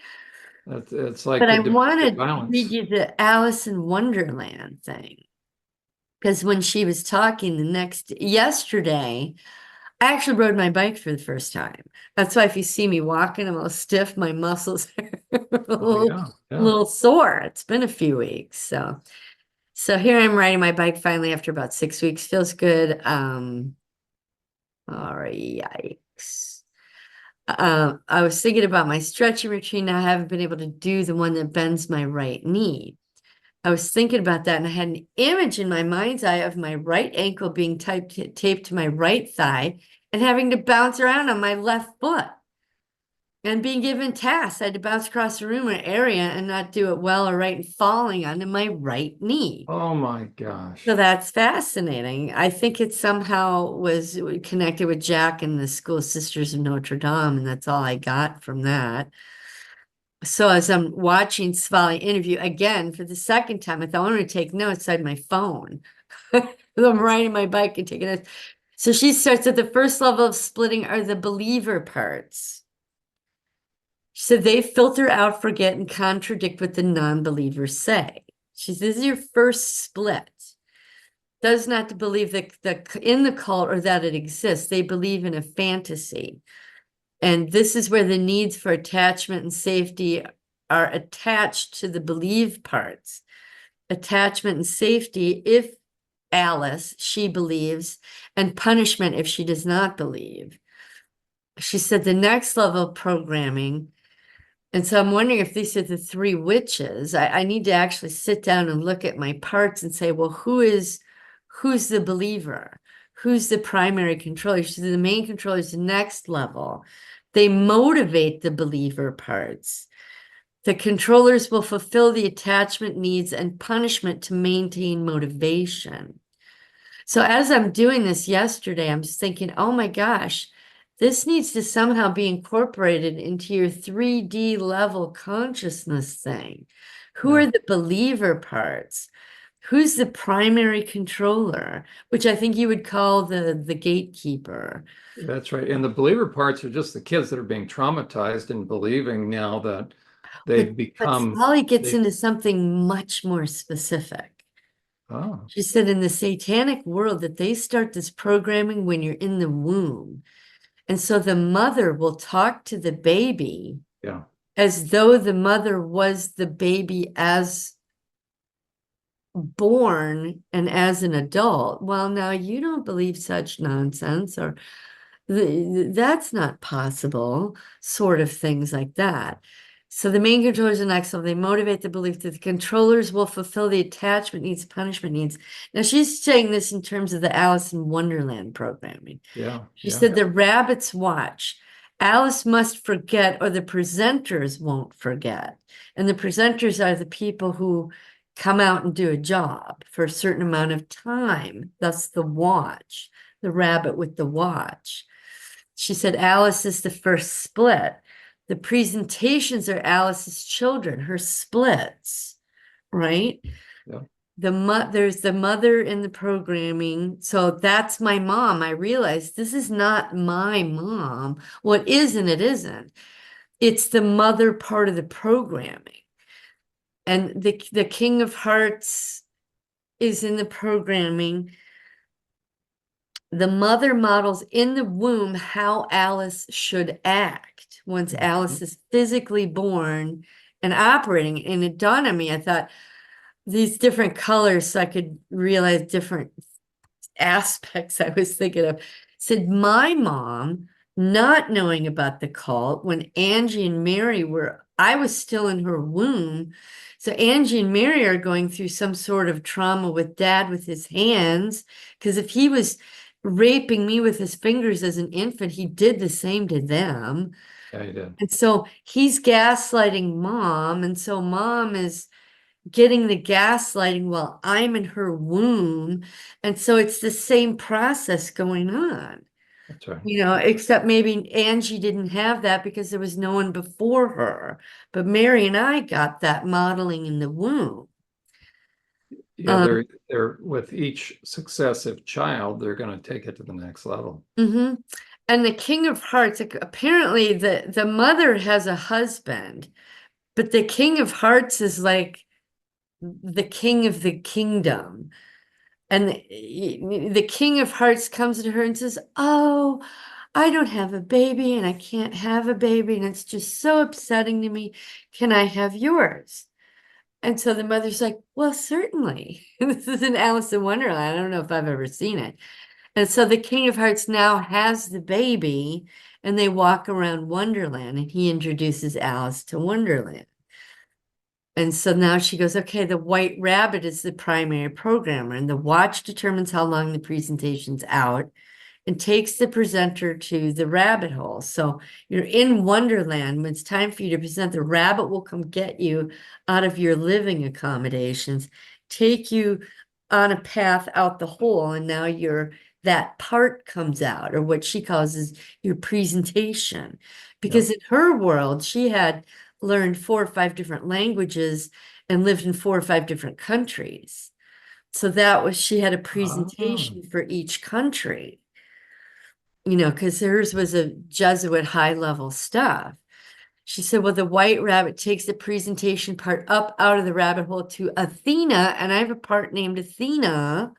It's like But the I domestic want to read violence. you the Alice in Wonderland thing. Because when she was talking yesterday, I actually rode my bike for the first time. That's why if you see me walking, I'm all stiff, my muscles are a Oh yeah. Yeah. little sore. It's been a few weeks. So here I'm riding my bike finally after about 6 weeks. Feels good. All right, yikes. I was thinking about my stretching routine. I haven't been able to do the one that bends my right knee. I was thinking about that and I had an image in my mind's eye of my right ankle being taped to my right thigh and having to bounce around on my left foot and being given tasks. I had to bounce across the room or area and not do it well or right and falling onto my right knee. Oh my So gosh. that's fascinating. I think it somehow was connected with Jack and the School Sisters of Notre Dame, and that's all I got from that. So as I'm watching Svali interview again for the second time, I thought I'm going to take notes on my phone. I'm riding my bike and taking notes. So she starts at the first level of splitting are the believer parts. She said they filter out, forget, and contradict what the non-believers say. She says, this is your first split. Does not believe that in the cult or that it exists. They believe in a fantasy. And this is where the needs for attachment and safety are attached to the believe parts. Attachment and safety if Alice, she believes, and punishment if she does not believe. She said the next level of programming, and so I'm wondering if these are the three witches. I need to actually sit down and look at my parts and say, well, who's the believer? Who's the primary controller? She said the main controller is the next level. They motivate the believer parts. The controllers will fulfill the attachment needs and punishment to maintain motivation. So as I'm doing this yesterday, I'm just thinking, oh my gosh, this needs to somehow be incorporated into your 3D level consciousness thing. Who Yeah. are the believer parts? Who's the primary controller, which I think you would call the gatekeeper. That's right. And the believer parts are just the kids that are being traumatized and believing now that they've But become Sally gets they into something much more specific. oh She said in the satanic world that they start this programming when you're in the womb. And so the mother will talk to the baby yeah. as though the mother was the baby as born and as an adult. Well, now you don't believe such nonsense, or that's not possible, sort of things like that. So the main controllers in Excel, they motivate the belief that the controllers will fulfill the attachment needs, punishment needs. Now she's saying this in terms of the Alice in Wonderland programming. Yeah. She Yeah. said the rabbits watch. Alice must forget or the presenters won't forget. And the presenters are the people who come out and do a job for a certain amount of time. Thus the watch, the rabbit with the watch. She said Alice is the first split. The presentations are Alice's children, her splits, right? Yeah. There's the mother in the programming. So that's my mom. I realized this is not my mom. Well, it is and it isn't. It's the mother part of the programming. And the King of Hearts is in the programming. The mother models in the womb how Alice should act once Alice is physically born and operating. And it dawned on me, I thought these different colors so I could realize different aspects I was thinking of. Said my mom, not knowing about the cult, when Angie and Mary were, I was still in her womb. So Angie and Mary are going through some sort of trauma with dad with his hands. Because if he was raping me with his fingers as an infant, he did the same to them. Yeah, you did. And so he's gaslighting mom. And so mom is getting the gaslighting while I'm in her womb. And so it's the same process going on, That's right. except maybe Angie didn't have that because there was no one before her. But Mary and I got that modeling in the womb. Yeah, they're with each successive child, they're going to take it to the next level. Mm-hmm. And the King of Hearts, apparently the mother has a husband, but the King of Hearts is like the king of the kingdom. And the King of Hearts comes to her and says, "Oh, I don't have a baby and I can't have a baby. And it's just so upsetting to me. Can I have yours?" And so the mother's like, "Well, certainly." This is in Alice in Wonderland. I don't know if I've ever seen it. And so the King of Hearts now has the baby and they walk around Wonderland and he introduces Alice to Wonderland. And so now she goes, okay, the white rabbit is the primary programmer, and the watch determines how long the presentation's out and takes the presenter to the rabbit hole. So you're in Wonderland. When it's time for you to present, the rabbit will come get you out of your living accommodations, take you on a path out the hole, and now that part comes out, or what she calls is your presentation. Because in her world, she had learned 4 or 5 different languages and lived in 4 or 5 different countries. So she had a Oh, presentation for each country, because hers was a Jesuit high level stuff. She said, well, the white rabbit takes the presentation part up out of the rabbit hole to Athena, and I have a part named Athena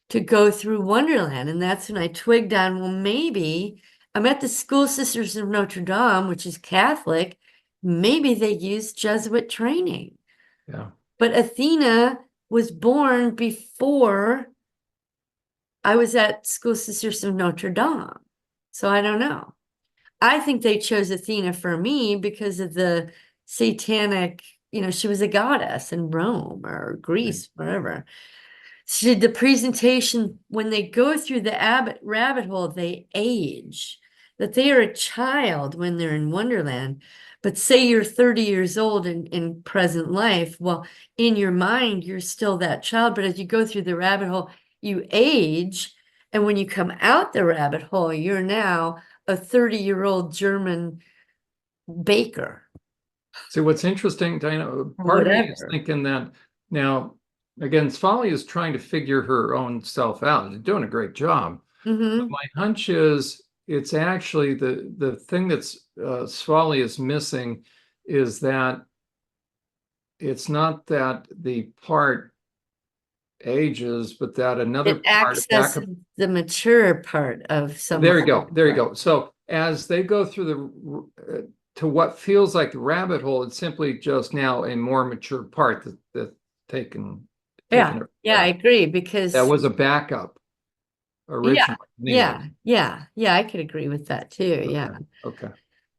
to go through Wonderland. And that's when I twigged on, well, maybe I'm at the School Sisters of Notre Dame, which is Catholic. Maybe they use Jesuit training. yeah. But Athena was born before I was at School Sisters of Notre Dame. So I don't know. I think they chose Athena for me because of the satanic, she was a goddess in Rome or Greece, wherever. She did the presentation when they go through the rabbit hole, they age, that they are a child when they're in Wonderland. But say you're 30 years old in present life, well, in your mind, you're still that child. But as you go through the rabbit hole, you age. And when you come out the rabbit hole, you're now a 30-year-old German baker See, what's interesting, Diana, or part of me is whatever. thinking that now, again, Svali is trying to figure her own self out. She's doing a great job. But Mm-hmm. my hunch is it's actually the thing that's Svali is missing is that it's not that the part ages, but that another It part, a backup. accesses the mature part of some There you go. higher There you part. go. So as they go through to what feels like the rabbit hole, it's simply just now a more mature part that taken Yeah, taken it. yeah, I agree That because was a backup yeah, originally, anyways. yeah, I could agree with that too. Yeah. Okay. Okay.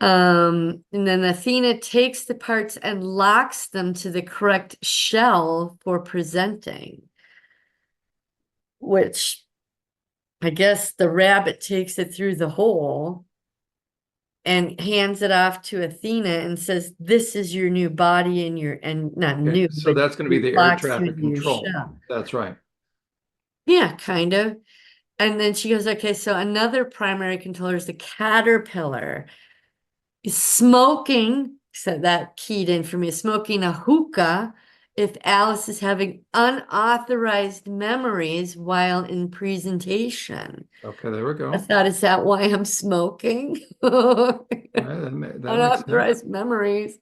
And then Athena takes the parts and locks them to the correct shell for presenting, which I guess the rabbit takes it through the hole and hands it off to Athena and says, "This is your new body and your and not Okay. new, So but that's going to be it the air locks through traffic your control. shell." That's right. Yeah, kind of. And then she goes, "Okay, so another primary controller is the caterpillar is smoking." So that keyed in for me, smoking a hookah if Alice is having unauthorized memories while in presentation. Okay, there we I go. thought, is that why I'm smoking? That makes sense. Unauthorized memories.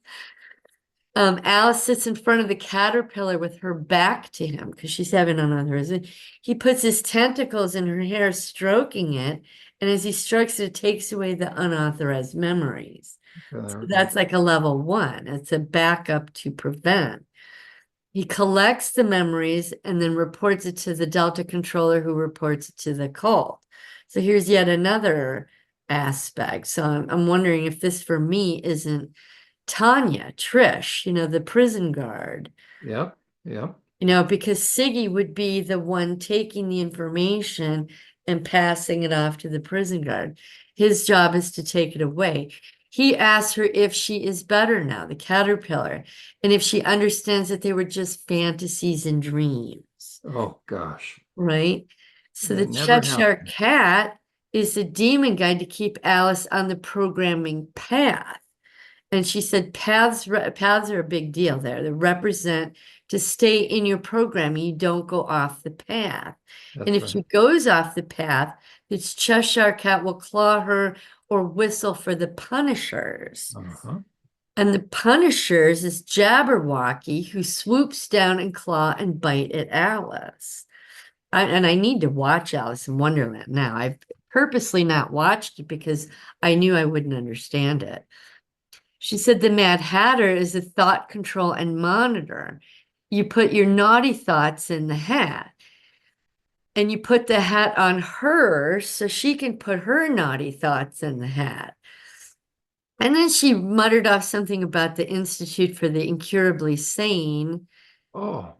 Alice sits in front of the caterpillar with her back to him because she's having unauthorized. He puts his tentacles in her hair, stroking it, and as he strokes it, it takes away the unauthorized memories. Okay, So there we go. that's like a level one. It's a backup to prevent. He collects the memories and then reports it to the Delta controller, who reports it to the cult. So here's yet another aspect. So I'm wondering if this for me isn't Tanya, Trish, the prison guard, Yep. Yep. because Siggy would be the one taking the information and passing it off to the prison guard. His job is to take it away. He asks her if she is better now, the caterpillar, and if she understands that they were just fantasies and dreams, Oh gosh. right? So the That never Cheshire happened. Cat is the demon guide to keep Alice on the programming path. And she said paths are a big deal there. They represent to stay in your programming. You don't go off the path. And That's if right. she goes off the path, this Cheshire Cat will claw her or whistle for the punishers. Uh-huh. And the punishers is Jabberwocky, who swoops down and claw and bite at Alice. And I need to watch Alice in Wonderland now. I've purposely not watched it because I knew I wouldn't understand it. She said the Mad Hatter is a thought control and monitor. You put your naughty thoughts in the hat, and you put the hat on her so she can put her naughty thoughts in the hat. And then she muttered off something about the Institute for the Incurably Sane. Oh,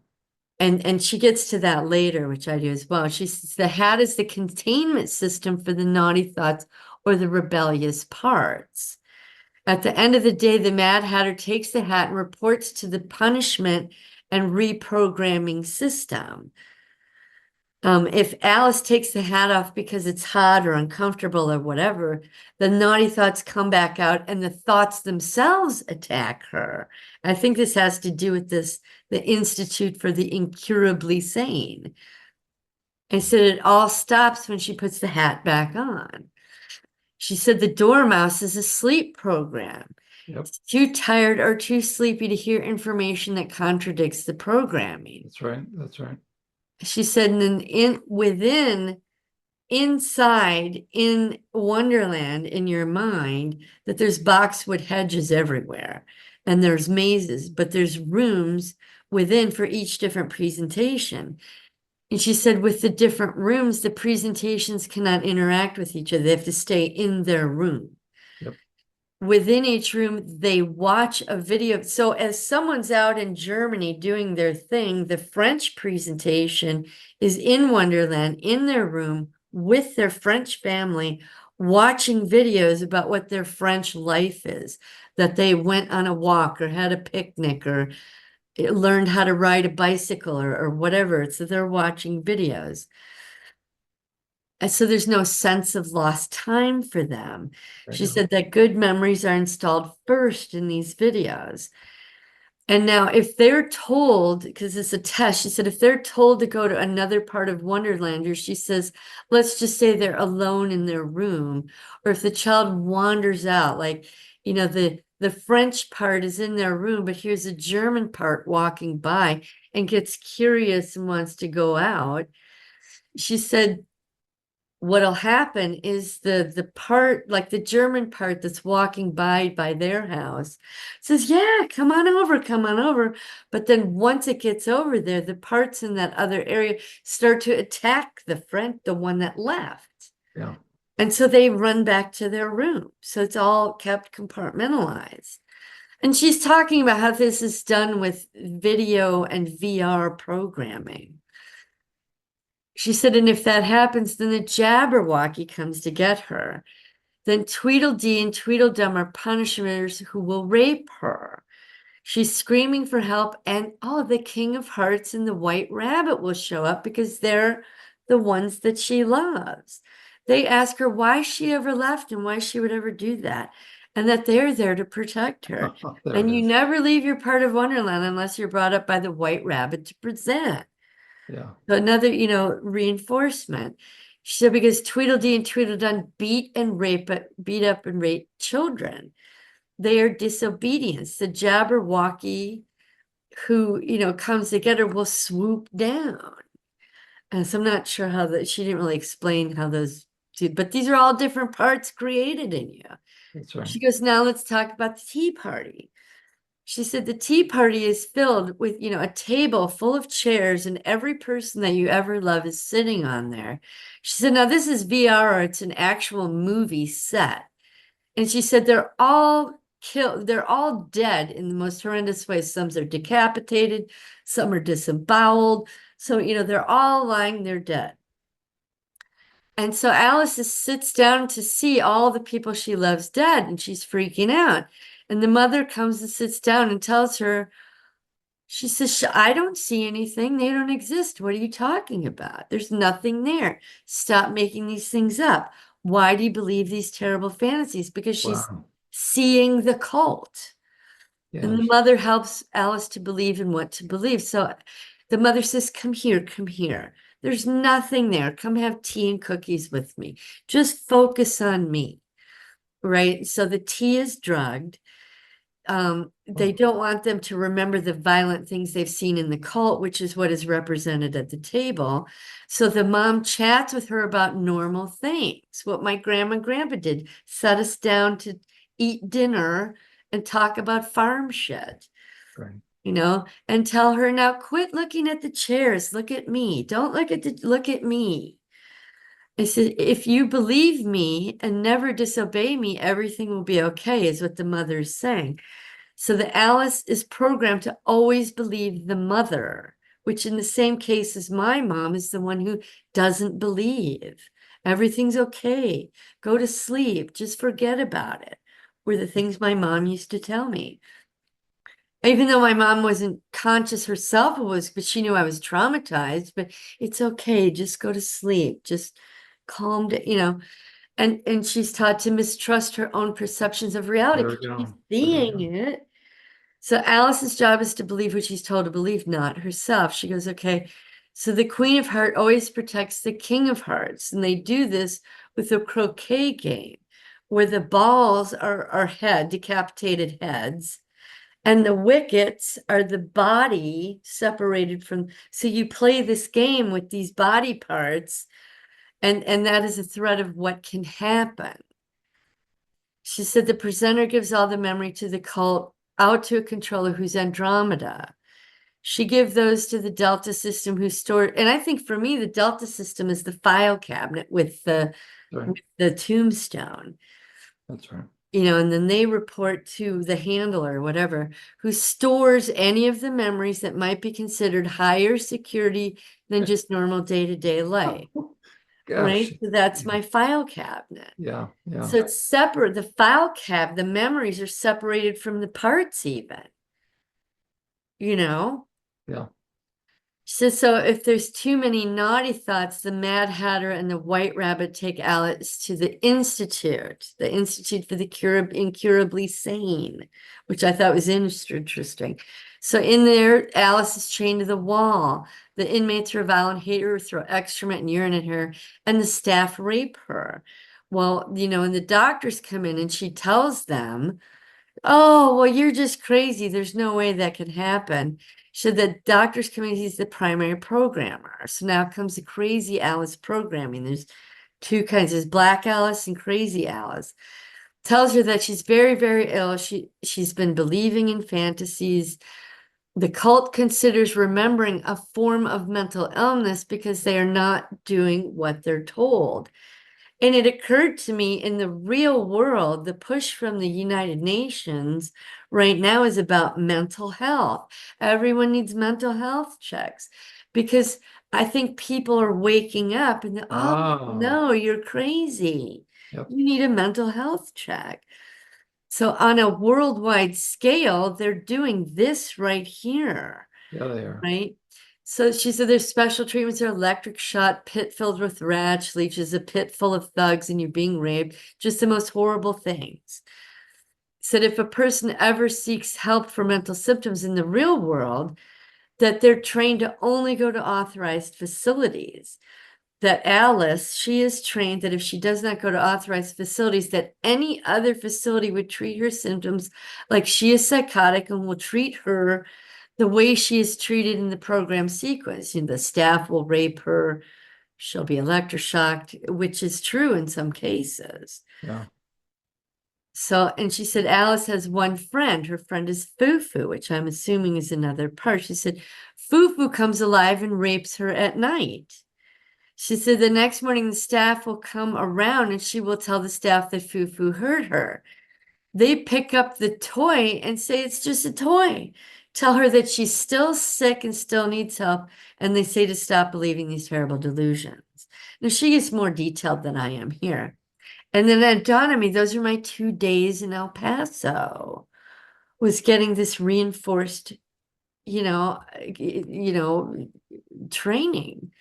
And she gets to that later, which I do as well. She says the hat is the containment system for the naughty thoughts or the rebellious parts. At the end of the day, the Mad Hatter takes the hat and reports to the punishment and reprogramming system. If Alice takes the hat off because it's hot or uncomfortable or whatever, the naughty thoughts come back out and the thoughts themselves attack her. I think this has to do with the Institute for the Incurably Sane. I said it all stops when she puts the hat back on. She said the Dormouse is a sleep program. yep. It's too tired or too sleepy to hear information that contradicts the programming. That's right. That's right. She said, and then inside in Wonderland in your mind, that there's boxwood hedges everywhere and there's mazes, but there's rooms within for each different presentation. And she said, with the different rooms, the presentations cannot interact with each other. They have to stay in their room. Yep. Within each room, they watch a video. So as someone's out in Germany doing their thing, the French presentation is in Wonderland in their room with their French family, watching videos about what their French life is, that they went on a walk or had a picnic or learned how to ride a bicycle or whatever. So they're watching videos. And so there's no sense of lost time for them. I She know. said that good memories are installed first in these videos. And now, if they're told, because it's a test, she said, if they're told to go to another part of Wonderland, or she says, let's just say they're alone in their room, or if the child wanders out, like, the French part is in their room, but here's a German part walking by and gets curious and wants to go out. She said, what'll happen is the part, like the German part that's walking by their house says, yeah, come on over, come on over. But then once it gets over there, the parts in that other area start to attack the one that left. Yeah. And so they run back to their room. So it's all kept compartmentalized. And she's talking about how this is done with video and VR programming. She said, and if that happens, then the Jabberwocky comes to get her. Then Tweedledee and Tweedledum are punishers who will rape her. She's screaming for help, and oh, the King of Hearts and the White Rabbit will show up because they're the ones that she loves. They ask her why she ever left and why she would ever do that, and that they're there to protect her. There And it you is. never leave your part of Wonderland unless you're brought up by the White Rabbit to present. Yeah. So another, reinforcement. She said because Tweedledee and Tweedledum beat up and rape children. They are disobedience. The Jabberwocky who, comes together will swoop down. And so I'm not sure how that she didn't really explain how those two, but these are all different parts created in you. That's right. She goes, now let's talk about the tea party. She said the tea party is filled with, a table full of chairs, and every person that you ever love is sitting on there. She said, now this is VR, or it's an actual movie set. And she said they're all killed, they're all dead in the most horrendous ways. Some are decapitated, some are disemboweled. So, they're all lying there dead. And so Alice sits down to see all the people she loves dead, and she's freaking out. And the mother comes and sits down and tells her, she says, I don't see anything. They don't exist. What are you talking about? There's nothing there. Stop making these things up. Why do you believe these terrible fantasies? Because she's Wow. seeing the cult. And the Yes. mother helps Alice to believe in what to believe. So the mother says, come here, come here. There's nothing there. Come have tea and cookies with me. Just focus on me. Right? So the tea is drugged. They Oh, don't want them to remember the violent things they've seen in the cult, which is what is represented at the table. So the mom chats with her about normal things, what my grandma and grandpa did, set us down to eat dinner and talk about farm shit, right. and tell her, now quit looking at the chairs, look at me. Don't look at me. I said, if you believe me and never disobey me, everything will be okay, is what the mother is saying. So the Alice is programmed to always believe the mother, which in the same case as my mom is the one who doesn't believe. Everything's okay. Go to sleep. Just forget about it. Were the things my mom used to tell me. Even though my mom wasn't conscious herself, but she knew I was traumatized, but it's okay. Just go to sleep. Just calm down. And she's taught to mistrust her own perceptions of reality There we because she's go. There we go. seeing it. So Alice's job is to believe what she's told to believe, not herself. She goes, okay. So the Queen of Hearts always protects the King of Hearts. And they do this with a croquet game where the balls are decapitated heads, and the wickets are the body separated from. So you play this game with these body parts, and that is a threat of what can happen. She said the presenter gives all the memory to the cult out to a controller who's Andromeda. She gave those to the Delta system who stored, and I think for me, the Delta system is the file cabinet with Right. the tombstone, That's right. and then they report to the handler, whatever, who stores any of the memories that might be considered higher security than just normal day-to-day life, Gosh. right? So that's Yeah. my file cabinet. Yeah. Yeah. So it's separate. The file cab, the memories are separated from the parts even, you know? Yeah. So if there's too many naughty thoughts, the Mad Hatter and the White Rabbit take Alice to the Institute for the Incurably Sane, which I thought was interesting. So in there, Alice is chained to the wall. The inmates revile and hate her, throw excrement and urine at her, and the staff rape her. Well, and the doctors come in and she tells them, oh, well, you're just crazy. There's no way that could happen. So the doctor's committee is the primary programmer. So now comes the crazy Alice programming. There's two kinds. There's Black Alice and Crazy Alice. Tells her that she's very, very ill. She's been believing in fantasies. The cult considers remembering a form of mental illness because they are not doing what they're told. And it occurred to me in the real world, the push from the United Nations right now is about mental health. Everyone needs mental health checks because I think people are waking up and, oh, Ah, no, you're crazy. yep. You need a mental health check. So on a worldwide scale, they're doing this right here, Yeah, they are. right? So she said there's special treatments, there electric shot, pit filled with rats, leeches, a pit full of thugs, and you're being raped. Just the most horrible things. Said if a person ever seeks help for mental symptoms in the real world, that they're trained to only go to authorized facilities. That Alice, she is trained that if she does not go to authorized facilities, that any other facility would treat her symptoms like she is psychotic and will treat her the way she is treated in the program sequence. You know, the staff will rape her, she'll be electroshocked, which is true in some cases. Yeah. So, and she said Alice has one friend. Her friend is Fufu, which I'm assuming is another part. She said Fufu comes alive and rapes her at night. She said the next morning the staff will come around and she will tell the staff that Fufu hurt her. They pick up the toy and say it's just a toy. Tell her that she's still sick and still needs help. And they say to stop believing these terrible delusions. Now she is more detailed than I am here. And then it dawned on me, those are my 2 days in El Paso, was getting this reinforced, you know, training.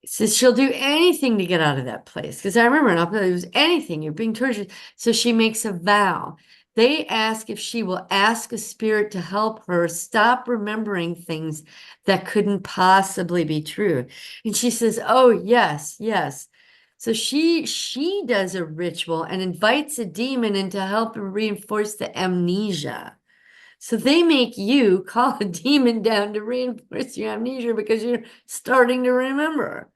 Says she'll do anything to get out of that place. Because I remember it was anything, you're being tortured. So she makes a vow. They ask if she will ask a spirit to help her stop remembering things that couldn't possibly be true. And she says, oh, yes, yes. So she does a ritual and invites a demon in to help and reinforce the amnesia. So they make you call a demon down to reinforce your amnesia because you're starting to remember.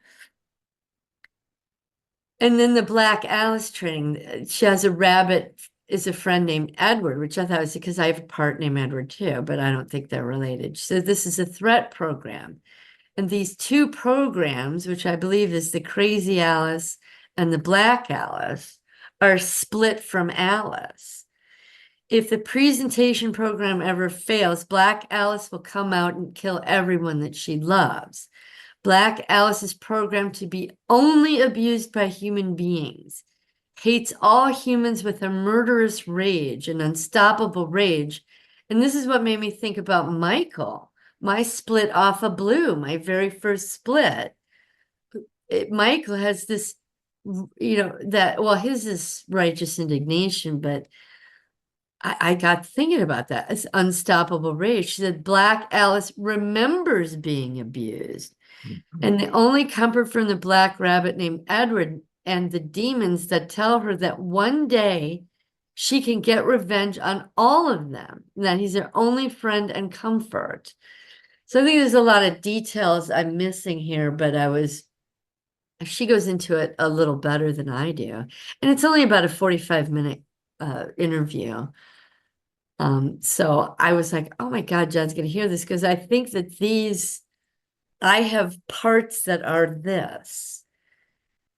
And then the Black Alice training, she has a rabbit, is a friend named Edward, which I thought was because I have a part named Edward too, but I don't think they're related. So this is a threat program. And these two programs, which I believe is the Crazy Alice and the Black Alice, are split from Alice. If the presentation program ever fails, Black Alice will come out and kill everyone that she loves. Black Alice is programmed to be only abused by human beings, hates all humans with a murderous rage, an unstoppable rage. And this is what made me think about Michael, my split off of Blue, my very first split. Michael has this, well, his is righteous indignation, but I got thinking about that. It's unstoppable rage. She said Black Alice remembers being abused. Mhm. And the only comfort from the black rabbit named Edward and the demons that tell her that one day she can get revenge on all of them, and that he's their only friend and comfort. So I think there's a lot of details I'm missing here, but she goes into it a little better than I do. And it's only about a 45-minute interview. So I was like, oh my God, John's gonna hear this because I think that I have parts that are this.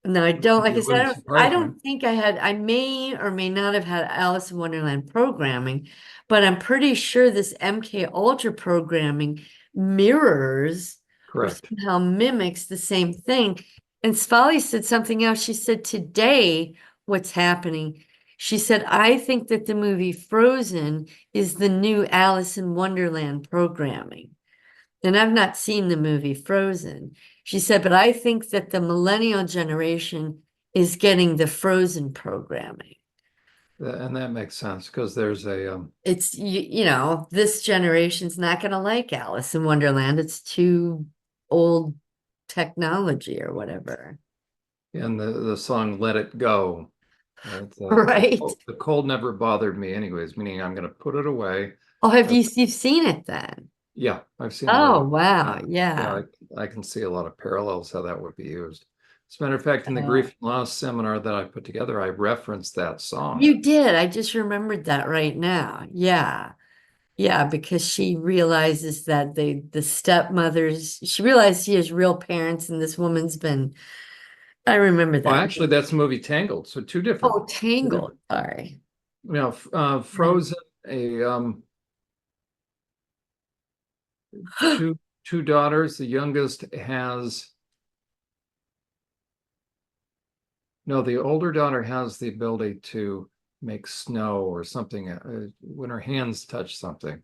No, I don't, like I It said, wouldn't I surprise me. don't think I may or may not have had Alice in Wonderland programming, but I'm pretty sure this MK Ultra programming mirrors or Correct. somehow mimics the same thing. And Svali said something else. She said, today, what's happening? She said, I think that the movie Frozen is the new Alice in Wonderland programming. And I've not seen the movie Frozen. She said, but I think that the millennial generation is getting the Frozen programming. And that makes sense because there's a It's, this generation's not going to like Alice in Wonderland. It's too old technology or whatever. in the song "Let It Go." It's, Right. the cold never bothered me, anyways. Meaning I'm going to put it away. Oh, That's you've seen it then? yeah, I've seen a lot Oh, of wow. yeah. Yeah. I can see a lot of parallels how that would be used. As a matter of fact, in the Uh, grief and loss seminar that I put together, I referenced that song. you did. I just remembered that right now. Yeah. Yeah, because she realizes that the stepmothers, she realizes she has real parents and this woman's been I remember Well, that. actually, that's the movie Tangled. So Oh, two different, Tangled. Sorry. Yeah. Frozen, a two two daughters. The youngest has no, the older daughter has the ability to make snow or something when her hands touch something.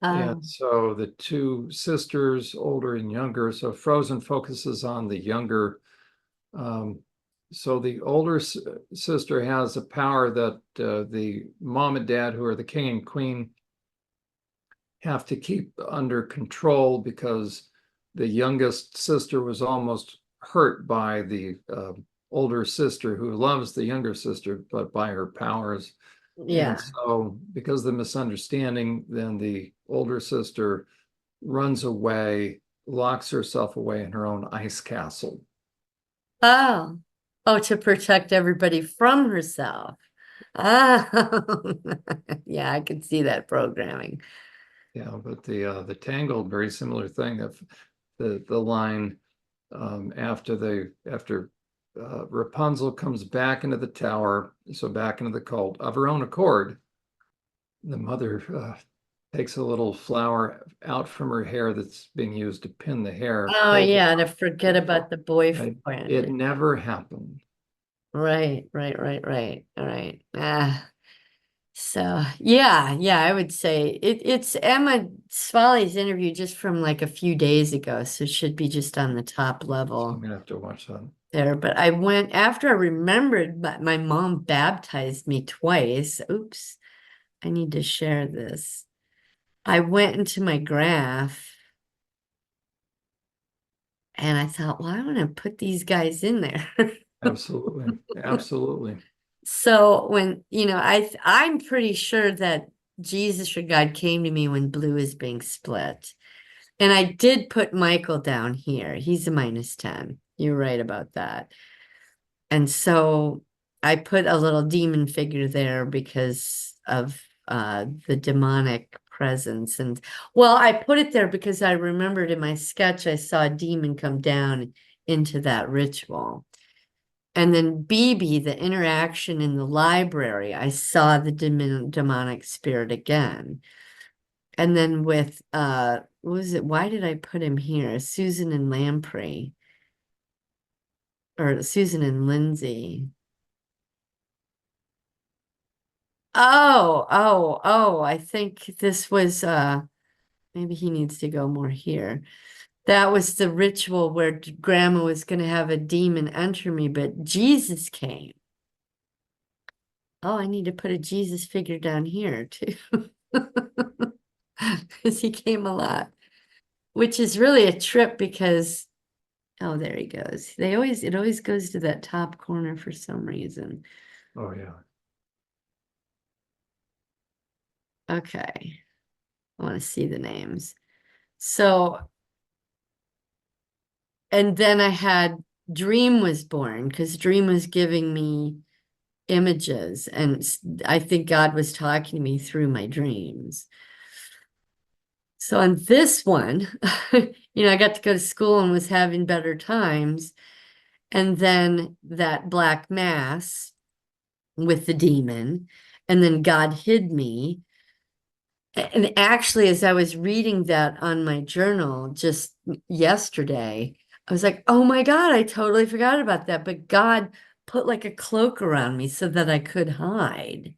And Oh, so the two sisters, older and younger, so Frozen focuses on the younger. Um, so the older sister has a power that the mom and dad, who are the king and queen, have to keep under control because the youngest sister was almost hurt by the older sister who loves the younger sister, but by her powers. And yeah. so, because of the misunderstanding, then the older sister runs away, locks herself away in her own ice castle. Oh, oh, to protect everybody from herself. Ah, yeah, I could see that programming. Yeah, but the Tangled, very similar thing. If the line after Rapunzel comes back into the tower, so back into the cult of her own accord, the mother takes a little flower out from her hair that's being used to pin the hair, Oh, pulls it yeah, to out. forget about the Right? It boyfriend. never happened. Right, right, right, right. All right. So yeah, yeah, I would say it's Emma Swaley's interview just from like a few days ago, so it should be just on the top So I'm level gonna have to watch that. there. But I went after I remembered my mom baptized me twice. Oops, I need to share this. I went into my graph and I thought, well, I want to put these guys in there. Absolutely. Absolutely. So when, I'm pretty sure that Jesus or God came to me when blue is being split. And I did put Michael down here. He's a -10. You're right about that. And so I put a little demon figure there because of the demonic presence. And well, I put it there because I remembered in my sketch I saw a demon come down into that ritual. And then BB, the interaction in the library, I saw the demonic spirit again. And then with what was it? Why did I put him here? Susan and Lamprey, or Susan and Lindsay. Oh, I think this was maybe he needs to go more here. That was the ritual where grandma was going to have a demon enter me, but Jesus came. Oh, I need to put a Jesus figure down here too. Because he came a lot, which is really a trip because, oh, there he goes. It always goes to that top corner for some reason. Oh yeah. Okay. I want to see the names. So, and then I had Dream was born because Dream was giving me images, and I think God was talking to me through my dreams. So on this one, I got to go to school and was having better times. And then that black mass with the demon, and then God hid me. And actually, as I was reading that on my journal just yesterday, I was like, oh my God, I totally forgot about that. But God put like a cloak around me so that I could hide.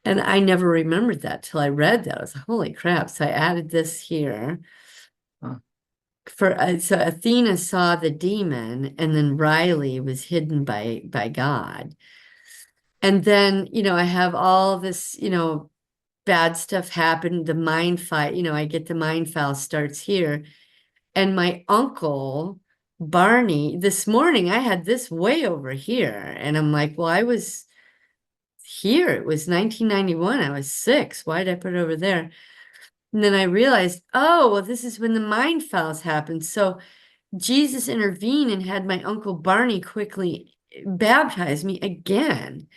And I never remembered that till I read that. I was like, holy crap. So I added this here. Huh. So Athena saw the demon, and then Riley was hidden by God. And then, I have all this, bad stuff happen. The mind fight, I get the mind file starts here. And my uncle, Barney, this morning I had this way over here. And I'm like, well, I was here. It was 1991. I was 6. Why did I put it over there? And then I realized, oh, well, this is when the mind files happened. So Jesus intervened and had my uncle Barney quickly baptize me again.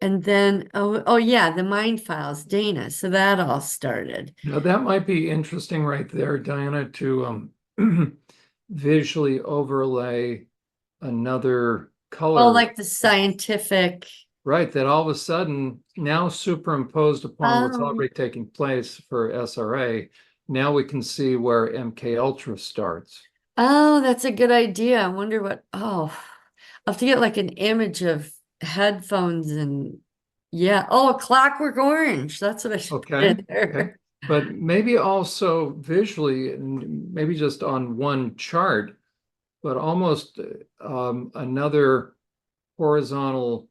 And then, oh yeah, the mind files, Dana. So that all started. Now that might be interesting right there, Diana, to visually overlay another Oh, color, like the scientific. right? That all of a sudden now superimposed upon what's Um, already taking place for SRA. Now we can see where MK Ultra starts. oh, that's a good idea. I wonder what, oh, I'll have to get like an image of headphones and yeah. Oh, a Clockwork Orange. That's what I should put Okay. in Okay. there. But maybe also visually, and maybe just on one chart, but almost another horizontal,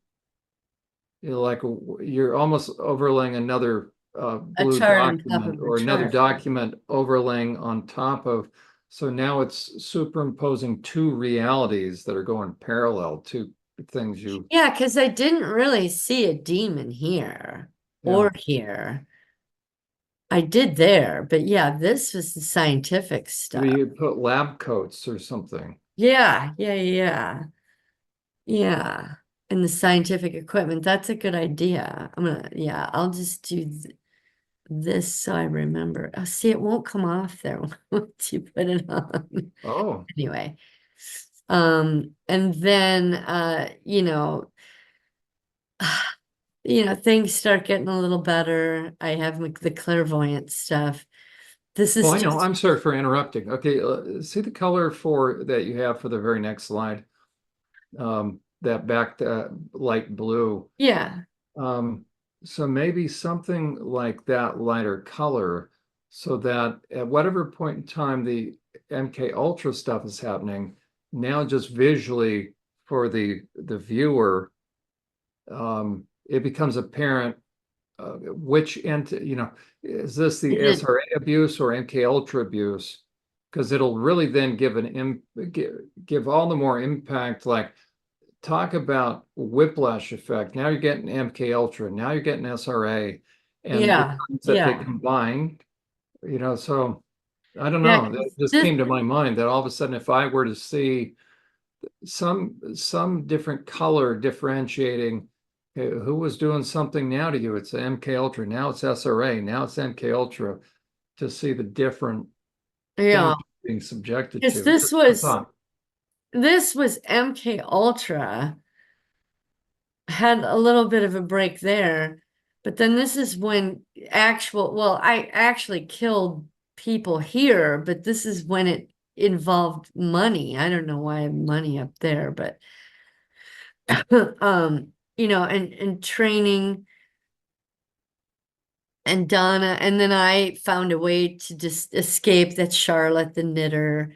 like you're almost overlaying another A blue chart on top document of a or another chart. document overlaying on top of. So now it's superimposing two realities that are going parallel, two things you, Yeah, because I didn't really see a demon here yeah. or here. I did there, but yeah, this was the scientific Maybe stuff. you put lab coats or something. Yeah, yeah, yeah, yeah. And the scientific equipment, that's a good idea. Yeah, I'll just do this so I remember. Oh, see, it won't come off there once you put it on. Oh, Anyway, and then, things start getting a little better. I have the clairvoyant stuff. This oh, is I know. just, I'm sorry for interrupting. Okay, see the color for that you have for the very next slide. That back light blue. yeah, Um, so maybe something like that lighter color, so that at whatever point in time the MK Ultra stuff is happening, now just visually for the viewer, it becomes apparent which ent is this the is it, SRA abuse or MK Ultra abuse? Because it'll really then give give all the more impact. Like talk about whiplash effect. Now you're getting MK Ultra. Now you're getting SRA, and the yeah, times that they yeah, combine. So I don't yeah, know. That 'cause just this, came to my mind that all of a sudden, if I were to see some different color differentiating, who was doing something now to you? It's MK Ultra. Now it's SRA. Now it's MK Ultra. To see the different yeah, things being subjected because to. this Just a was, thought. this was MK Ultra. Had a little bit of a break there, but then this is when well, I actually killed people here, but this is when it involved money. I don't know why I have money up there, but and training and Donna, and then I found a way to just escape that Charlotte the knitter.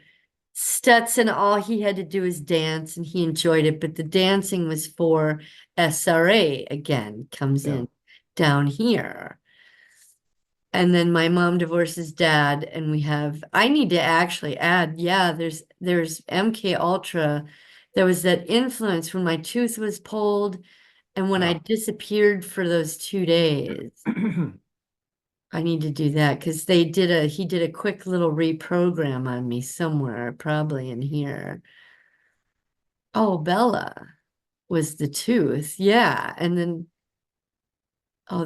Stetson, all he had to do was dance and he enjoyed it, but the dancing was for SRA again, comes Yeah. in down here. And then my mom divorces dad, and I need to actually add, yeah, there's MK Ultra. There was that influence when my tooth was pulled and when I Yeah. disappeared for those 2 days. I need to do that because he did a quick little reprogram on me somewhere, probably in here. Oh, Bella was the tooth. Yeah. And then, oh,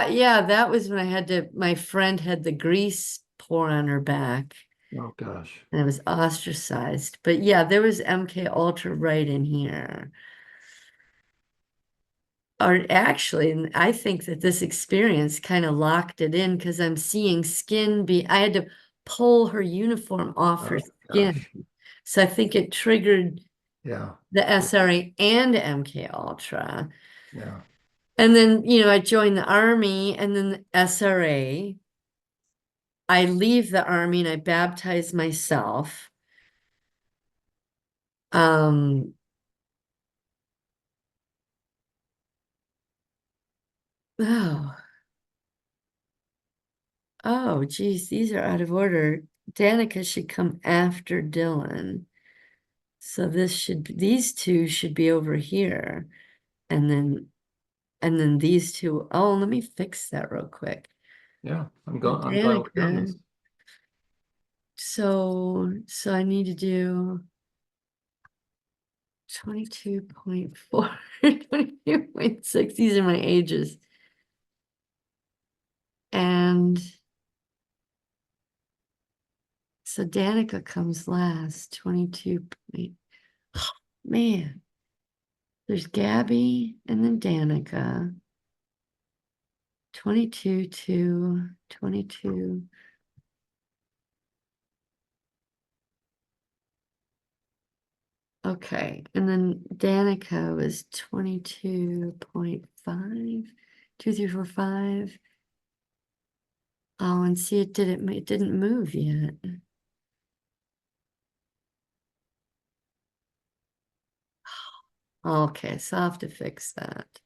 yeah, that was when my friend had the grease pour on her back Oh gosh. and I was ostracized. But yeah, there was MK Ultra right in here. Or actually, and I think that this experience kind of locked it in because I'm seeing I had to pull her uniform off her Oh skin. gosh. So I think it triggered Yeah. the SRA and MK Ultra. Yeah. And then, I joined the army and then the SRA. I leave the army and I baptize myself. Um, oh, geez, these are out of order. Danica should come after Dylan. So these two should be over here. And then these two. Oh, let me fix that real quick. Yeah. So I'm glad we're doing Danica. this. So I need to do 22.4, 22.6. These are my ages. And So Danica comes last, 22 point. Man, there's Gabby and then Danica. 22 to 22. Okay, and then Danica was 22.5, 2, 3, 4, 5. Oh, and see, it didn't move yet. Okay, so I'll have to fix that.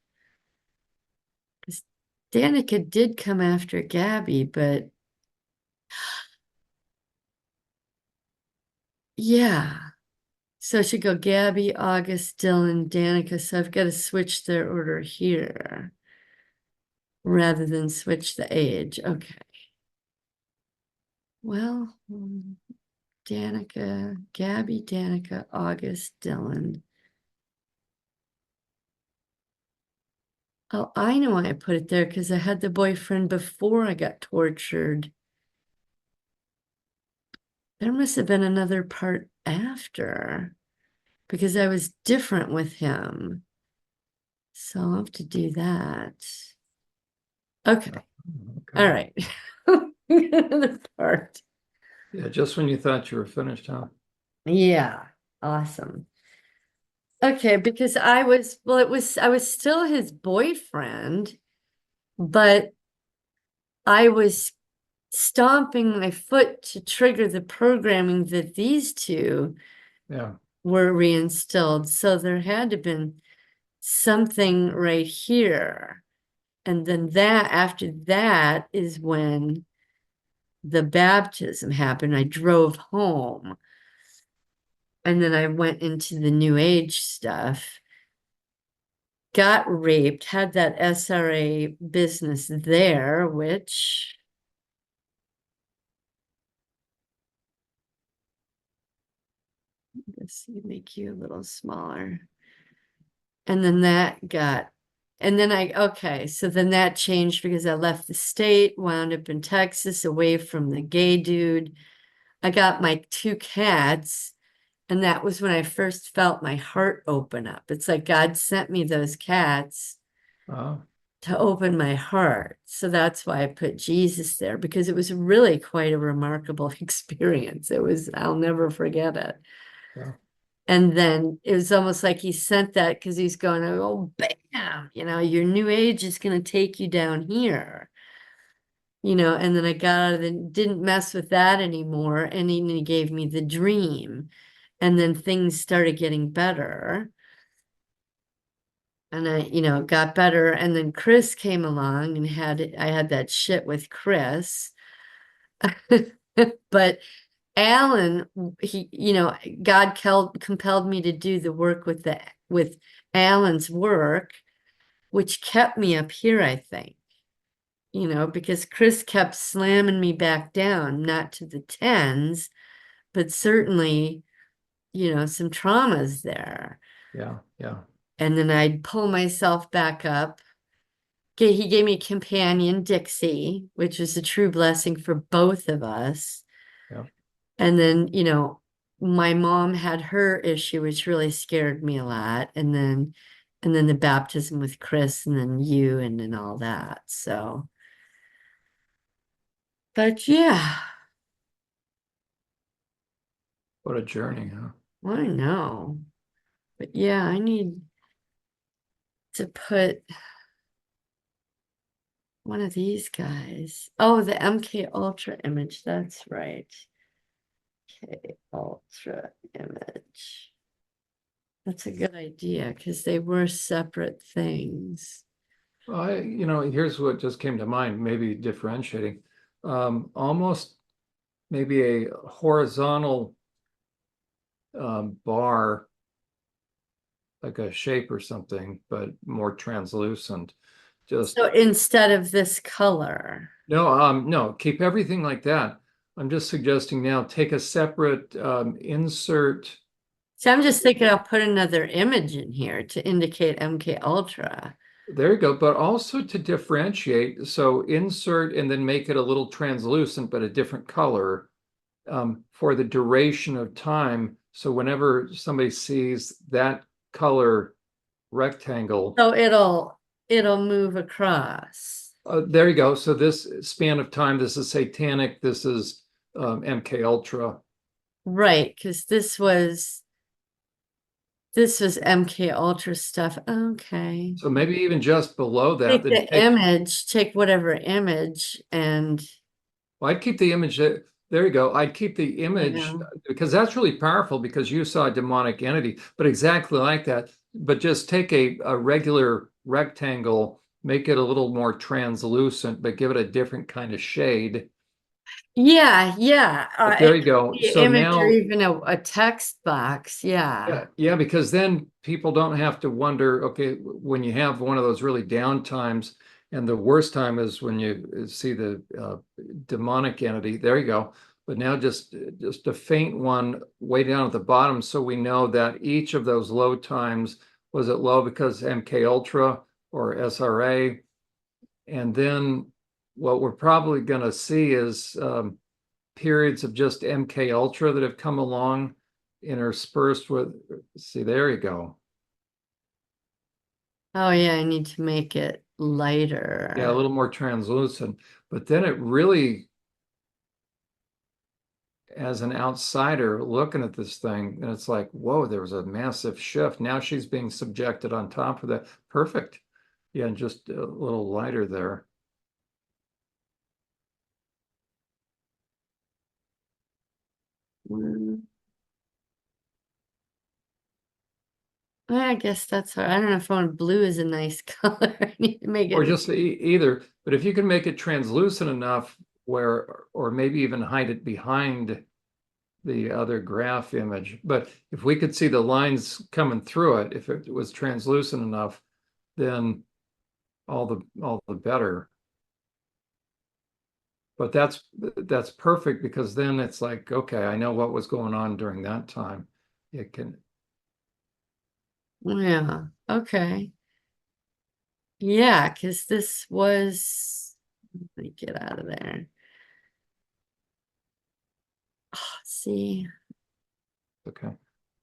'Cause Danica did come after Gabby, but yeah. So it should go Gabby, August, Dylan, Danica. So I've got to switch their order here rather than switch the age. Okay. Well, Danica, Gabby, Danica, August, Dylan. Oh, I know why I put it there because I had the boyfriend before I got tortured. There must have been another part after because I was different with him. So I'll have to do that. Okay. All right. Another part. Yeah, just when you thought you were finished, huh? Yeah. Awesome. Okay, because I was, well, I was still his boyfriend, but I was stomping my foot to trigger the programming that these two Yeah. were reinstilled. So there had to have been something right here. And then after that is when the baptism happened. I drove home and then I went into the New Age stuff, got raped, had that SRA business there, which let's see, make you a little smaller. And then okay, so then that changed because I left the state, wound up in Texas, away from the gay dude. I got my 2 cats, and that was when I first felt my heart open up. It's like God sent me those cats Oh, to open my heart. So that's why I put Jesus there, because it was really quite a remarkable experience. I'll never forget it. yeah. And then it was almost like he sent that because he's going, oh, bam, your new age is going to take you down here, and then I got out of it, didn't mess with that anymore. And he gave me the dream. And then things started getting better. And I, got better. And then Chris came along and I had that shit with Chris. But Alan, God compelled me to do the work with Alan's work, which kept me up here, I think, because Chris kept slamming me back down, not to the tens, but certainly, some traumas there. Yeah. Yeah. And then I'd pull myself back up. He gave me a companion, Dixie, which was a true blessing for both of us. Yeah. And then, my mom had her issue, which really scared me a lot. And then the baptism with Chris and then you and then all that. So, but yeah, What a journey, huh? I know. But yeah, I need to put one of these guys. Oh, the MK Ultra image. That's right. MK Ultra image. That's a good idea because they were separate things. Here's what just came to mind, maybe differentiating. Almost maybe a horizontal bar, like a shape or something, but more translucent. Just So instead of this color. no, keep everything like that. I'm just suggesting now take a separate insert. So I'm just thinking I'll put another image in here to indicate MK Ultra. There you go, but also to differentiate. So insert and then make it a little translucent, but a different color. for the duration of time. So whenever somebody sees that color rectangle, So it'll move across. there you go. So this span of time, this is satanic, this is MK Ultra. Right, because this was MK Ultra stuff. Okay. So maybe even just below that, Take then the image, take whatever image and well, I'd keep the image. There you go. I'd keep the image yeah. because that's really powerful because you saw a demonic entity, but exactly like that. But just take a regular rectangle, make it a little more translucent, but give it a different kind of shade. Yeah, yeah. But It there you could go. be an So image or now, even a text box. Yeah. yeah, because then people don't have to wonder, okay, when you have one of those really down times, and the worst time is when you see the demonic entity. There you go. But now just a faint one way down at the bottom, so we know that each of those low times was it low because MK Ultra or SRA, and then what we're probably going to see is periods of just MK Ultra that have come along interspersed with, see, there you go. Oh yeah, I need to make it Yeah, a lighter. little more translucent. But then it really, as an outsider looking at this thing, and it's like, whoa, there was a massive shift. Now she's being subjected on top of that. Perfect. Yeah, and just a little lighter there. Mm, I guess that's all right. I don't know if I want blue is a nice color. I need to make Or it. just either, but if you can make it translucent enough where, or maybe even hide it behind the other graph image. But if we could see the lines coming through it, if it was translucent enough, then all the better. But that's perfect because then it's like, okay, I know what was going on during that time. It can, Yeah. Okay. Yeah, because this was. Let me get out of there. See, okay. So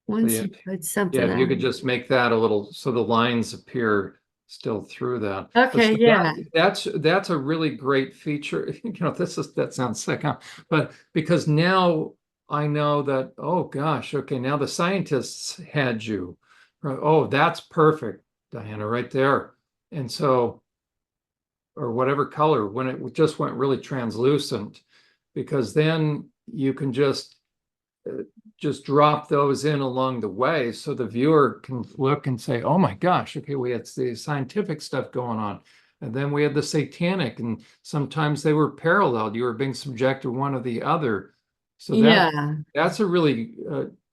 once yeah, you put yeah, something if you out. could just make that a little so the lines appear still through that. But Okay, so yeah. that's a really great feature. That sounds sick, huh? But because now I know that, oh gosh, okay, now the scientists had you. Right, oh, that's perfect, Diana, right there. And so, or whatever color, when it just went really translucent, because then you can just drop those in along the way so the viewer can look and say, oh my gosh, okay, we had the scientific stuff going on. And then we had the satanic, and sometimes they were paralleled. You were being subject to one or the other. So Yeah. that's a really,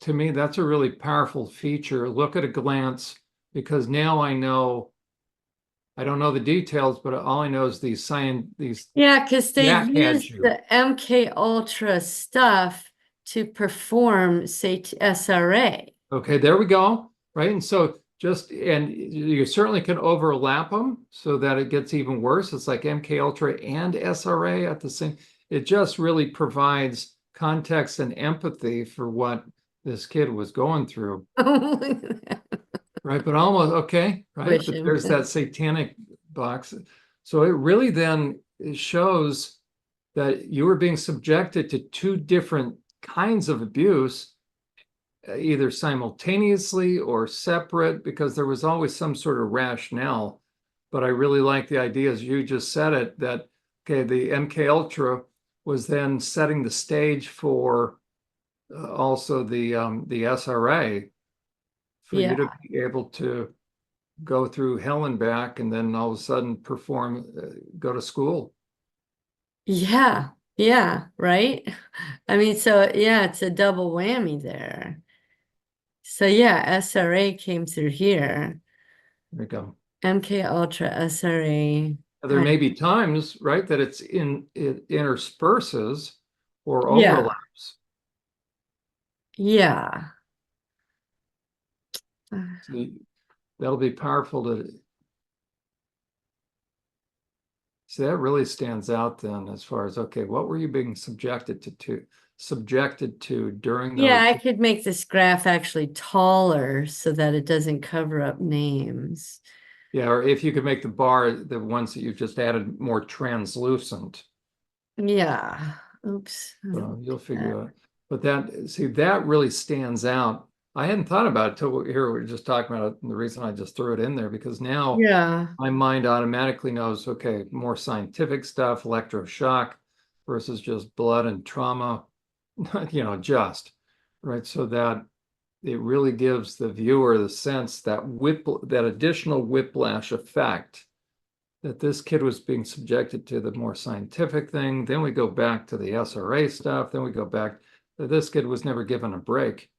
to me, that's a really powerful feature. Look at a glance, because now I know, I don't know the details, but all I know is these Yeah, because they that had used you. the MK Ultra stuff to perform, say, SRA. Okay, there we go. Right. And so and you certainly can overlap them so that it gets even worse. It's like MK Ultra and SRA at the same. It just really provides context and empathy for what this kid was going through. Right. But almost okay. Right. Wish But him there's to. that satanic box. So it really then shows that you were being subjected to two different kinds of abuse, either simultaneously or separate, because there was always some sort of rationale. But I really like the idea, as you just said it, that okay, the MK Ultra was then setting the stage for also the SRA, for you Yeah. to be able to go through hell and back, and then all of a sudden perform, go to school. Yeah. Yeah. Right. I mean, so yeah, it's a double whammy there. So yeah, SRA came through here. There you go. MK Ultra SRA. There may be times, right, that it intersperses or Yeah. overlaps. Yeah. So that'll be powerful to see. That really stands out then as far as, okay, what were you being subjected to? subjected to during Yeah, those. I could make this graph actually taller so that it doesn't cover up names. Yeah, or if you could make the bar, the ones that you've just added, more translucent. Yeah. Oops. I don't So you'll like that. figure out. But that, see, that really stands out. I hadn't thought about it till here we were just talking about it. And the reason I just threw it in there because now Yeah. my mind automatically knows, okay, more scientific stuff, electroshock versus just blood and trauma, just right. So that it really gives the viewer the sense that that additional whiplash effect that this kid was being subjected to the more scientific thing. Then we go back to the SRA stuff. Then we go back that this kid was never given a break.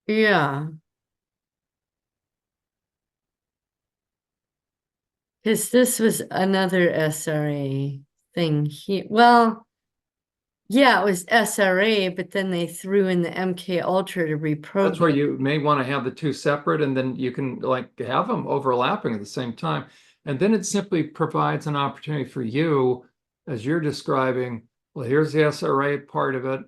Yeah. Because this was another SRA thing here. Well, yeah, it was SRA, but then they threw in the MK Ultra to That's where reprogram. you may want to have the two separate, and then you can like have them overlapping at the same time. And then it simply provides an opportunity for you, as you're describing, well, here's the SRA part of it,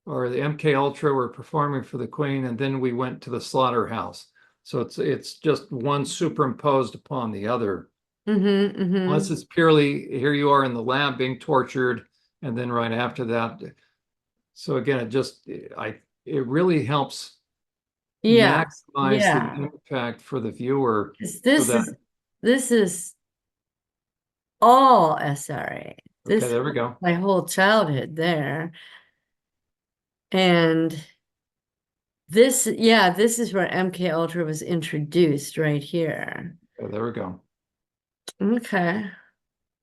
or the MK Ultra, we're performing for the Queen, and then we went to the slaughterhouse. So it's just one superimposed upon the other. Mm-hmm, Unless mm-hmm. it's purely here you are in the lab being tortured, and then right after that. So again, it really helps Yeah. maximize the Yeah. impact for the viewer 'Cause so that, this is all SRA. okay, This there we go. my whole childhood there. And this, yeah, this is where MK Ultra was introduced right here. Okay, there we go. Okay.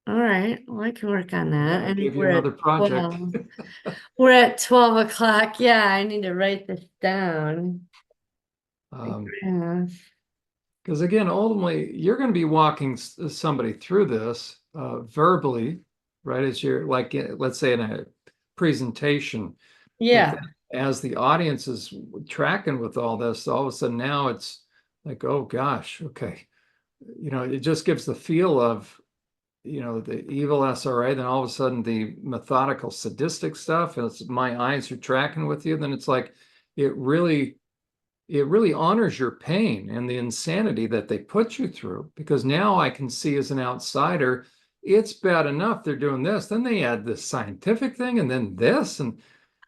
All right. Well, I can work on Yeah, that. I And gave you another project. we're at 12 o'clock. Yeah, I need to write this down. Yeah. Because again, ultimately, you're going to be walking somebody through this verbally, right? As you're like, let's say in a presentation, but Yeah. then as the audience is tracking with all this, all of a sudden now it's like, oh gosh, okay. It just gives the feel of, the evil SRA, then all of a sudden the methodical sadistic stuff, and it's my eyes are tracking with you, then it's like it really it really honors your pain and the insanity that they put you through. Because now I can see as an outsider, it's bad enough they're doing this. Then they add this scientific thing and then this. And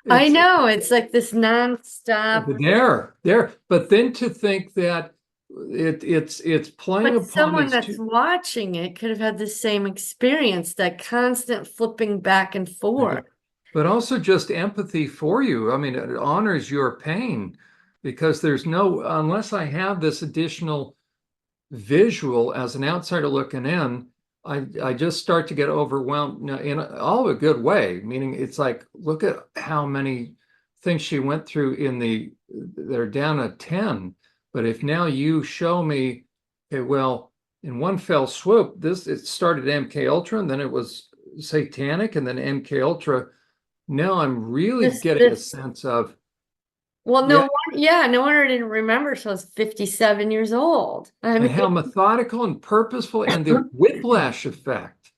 I it's know. It's like this nonstop. there. But then to think that it's playing But upon someone these that's two. watching it could have had the same experience, that constant flipping back and forth. But also just empathy for you. I mean, it honors your pain because there's no, unless I have this additional visual as an outsider looking in, I just start to get overwhelmed in all a good way, meaning it's like, look at how many things she went through they're down to 10. But if now you show me, okay, well, in one fell swoop, it started MK Ultra and then it was satanic and then MK Ultra. Now I'm really getting a This sense of, Well, yeah, no wonder I didn't remember till I was 57 years old. I and mean, how methodical and purposeful and the whiplash effect,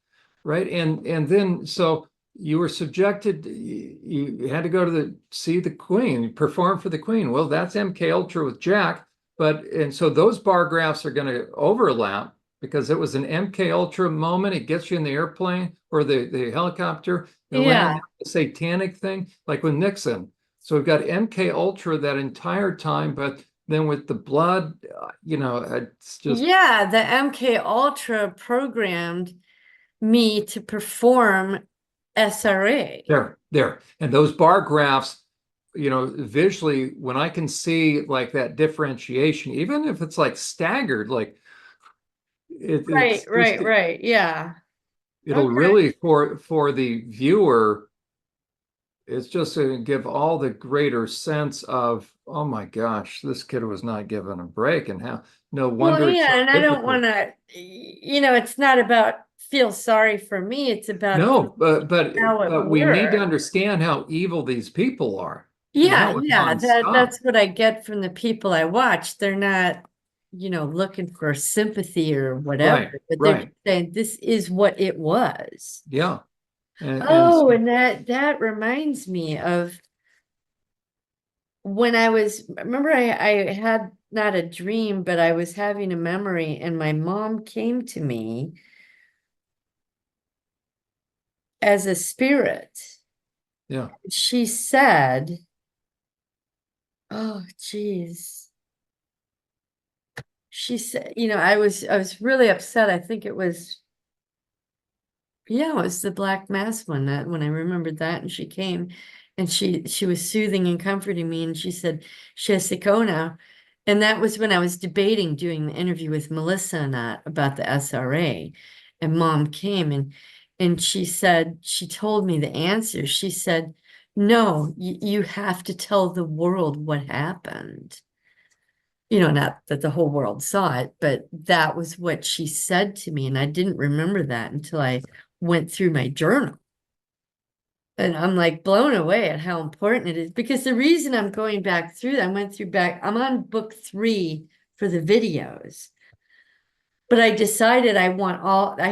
right? And then so you were subjected, you had to go to see the Queen, you perform for the Queen. Well, that's MK Ultra with Jack, and so those bar graphs are going to overlap because it was an MK Ultra moment. It gets you in the airplane or the helicopter, and yeah, land the satanic thing, like with Nixon. So we've got MK Ultra that entire time, but then with the blood, it's just yeah, the MK Ultra programmed me to perform SRA. there. And those bar graphs, visually, when I can see like that differentiation, even if it's like staggered, like Right, it's just right, right. Yeah. it'll Okay. really for the viewer, it's just going to give all the greater sense of, oh my gosh, this kid was not given a break, and how no Well, wonder it's so yeah, and I don't difficult. want to, it's not about feel sorry for me. It's about No, but how it we need to works. understand how evil these people are and Yeah, how it's yeah, nonstop. that's what I get from the people I watch. They're not, looking for sympathy or whatever, Right, but they're right. just saying this is what it was. Yeah. And Oh, so, and that reminds me of when I was, remember I had not a dream, but I was having a memory, and my mom came to me as a spirit. yeah, She said, oh, geez. She said, I was really upset. I think it was, yeah, it was the Black Mass one, that when I remembered that, and she came and she was soothing and comforting me, and she said, Shesikona. And that was when I was debating doing the interview with Melissa and that about the SRA. And mom came and she said, she told me the answer. She said, no, you have to tell the world what happened. Not that the whole world saw it, but that was what she said to me. And I didn't remember that until I went through my journal. And I'm like blown away at how important it is, because the reason I'm going back through that, I'm on book 3 for the videos. But I decided I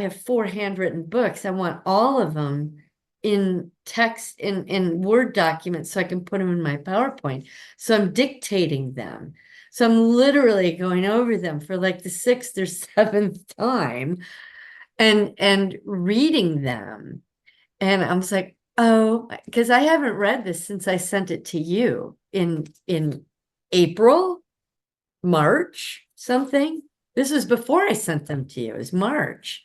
have 4 handwritten books. I want all of them in text, in Word documents, so I can put them in my PowerPoint. So I'm dictating them. So I'm literally going over them for like the 6th or 7th time and reading them. And I was like, oh, because I haven't read this since I sent it to you in April, March, something. This was before I sent them to you. It was March.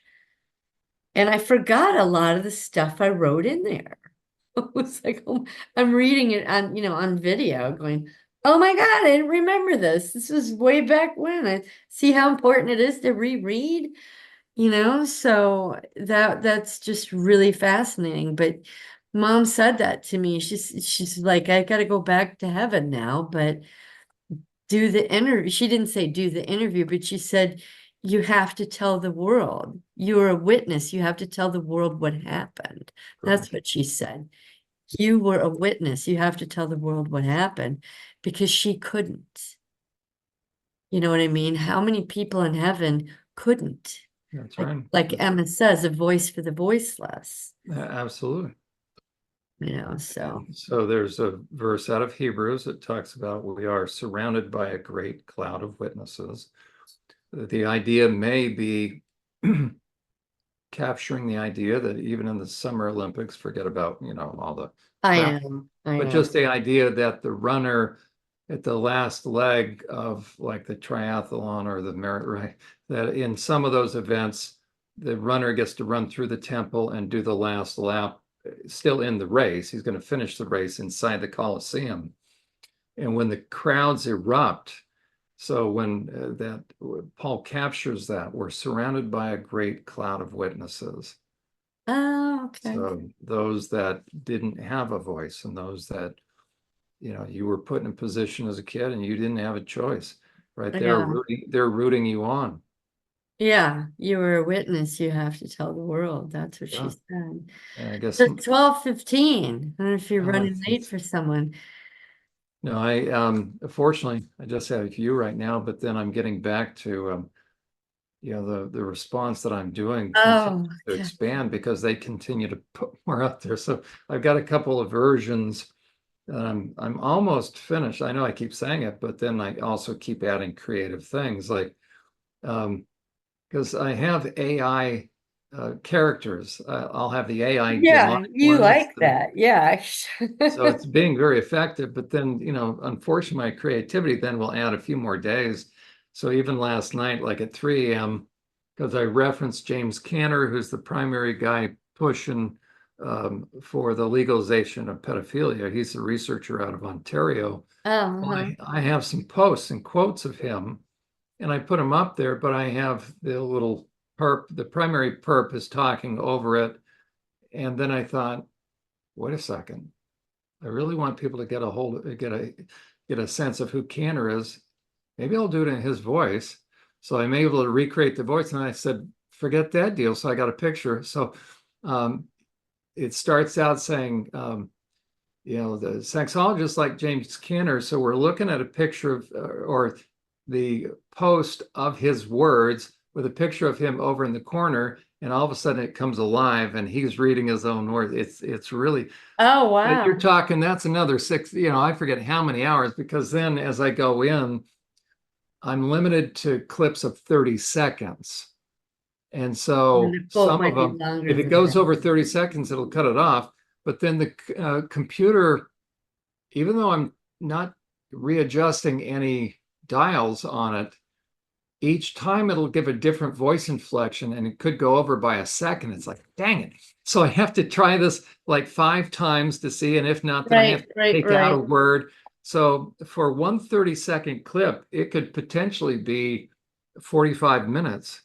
And I forgot a lot of the stuff I wrote in there. It was like, oh, I'm reading it on video going, oh my God, I didn't remember this. This was way back when. I see how important it is to reread, so that's just really fascinating. But mom said that to me. She's like, I gotta go back to heaven now, but do the interview. She didn't say do the interview, but she said, you have to tell the world. You're a witness. You have to tell the world what happened. That's right. what she said. You were a witness. You have to tell the world what happened, because she couldn't. You know what I mean? How many people in heaven couldn't? That's Like, right. like That's Emma says, a voice for the voiceless, absolutely. so. So there's a verse out of Hebrews that talks about we are surrounded by a great cloud of witnesses. The idea may be capturing the idea that even in the Summer Olympics, forget about, all the I crap, know, I but know. just the idea that the runner at the last leg of like the triathlon or the merit, right, that in some of those events, the runner gets to run through the temple and do the last lap still in the race. He's going to finish the race inside the Coliseum. And when the crowds erupt, so when that Paul captures that, we're surrounded by a great cloud of witnesses. Oh, okay. So those that didn't have a voice and those that, you were put in a position as a kid and you didn't have a choice, right? Yeah. They're rooting you on. Yeah, you were a witness. You have to tell the world. That's what she Yeah. said. And I guess, So 12:15. I don't know if you're uh, running late for someone. no, fortunately, I just have you right now, but then I'm getting back to, the response that I'm doing continues Oh, to okay. expand because they continue to put more out there. So I've got a couple of versions that I'm almost finished. I know I keep saying it, but then I also keep adding creative things like because I have AI characters. I'll have the AI Yeah, demonic you ones. like that. Yeah. So it's being very effective, but then, unfortunately, my creativity then will add a few more days. So even last night, like at 3 a.m., because I referenced James Canner, who's the primary guy pushing for the legalization of pedophilia. He's a researcher out of Ontario. Well, Uh-huh. I have some posts and quotes of him, and I put them up there, but I have the little perp, the primary perp is talking over it. And then I thought, wait a second. I really want people to get a sense of who Cantor is. Maybe I'll do it in his voice. So I'm able to recreate the voice. And I said, forget that deal. So I got a picture. So um, it starts out saying, the sexologist like James Cantor. So we're looking at a picture of or the post of his words with a picture of him over in the corner, and all of a sudden it comes alive and he's reading his own words. It's really, Oh, but you're wow. talking, that's another six, I forget how many hours, because then as I go in, I'm limited to clips of 30 seconds. And And so the quote some of might be them, longer if it than goes that. over 30 seconds, it'll cut it off. But then the computer, even though I'm not readjusting any dials on it, each time it'll give a different voice inflection and it could go over by a second. It's like, dang it. So I have to try this like 5 times to see. And if not, then I have Right, to right, take out a right. word. So for one 30-second clip, it could potentially be 45 minutes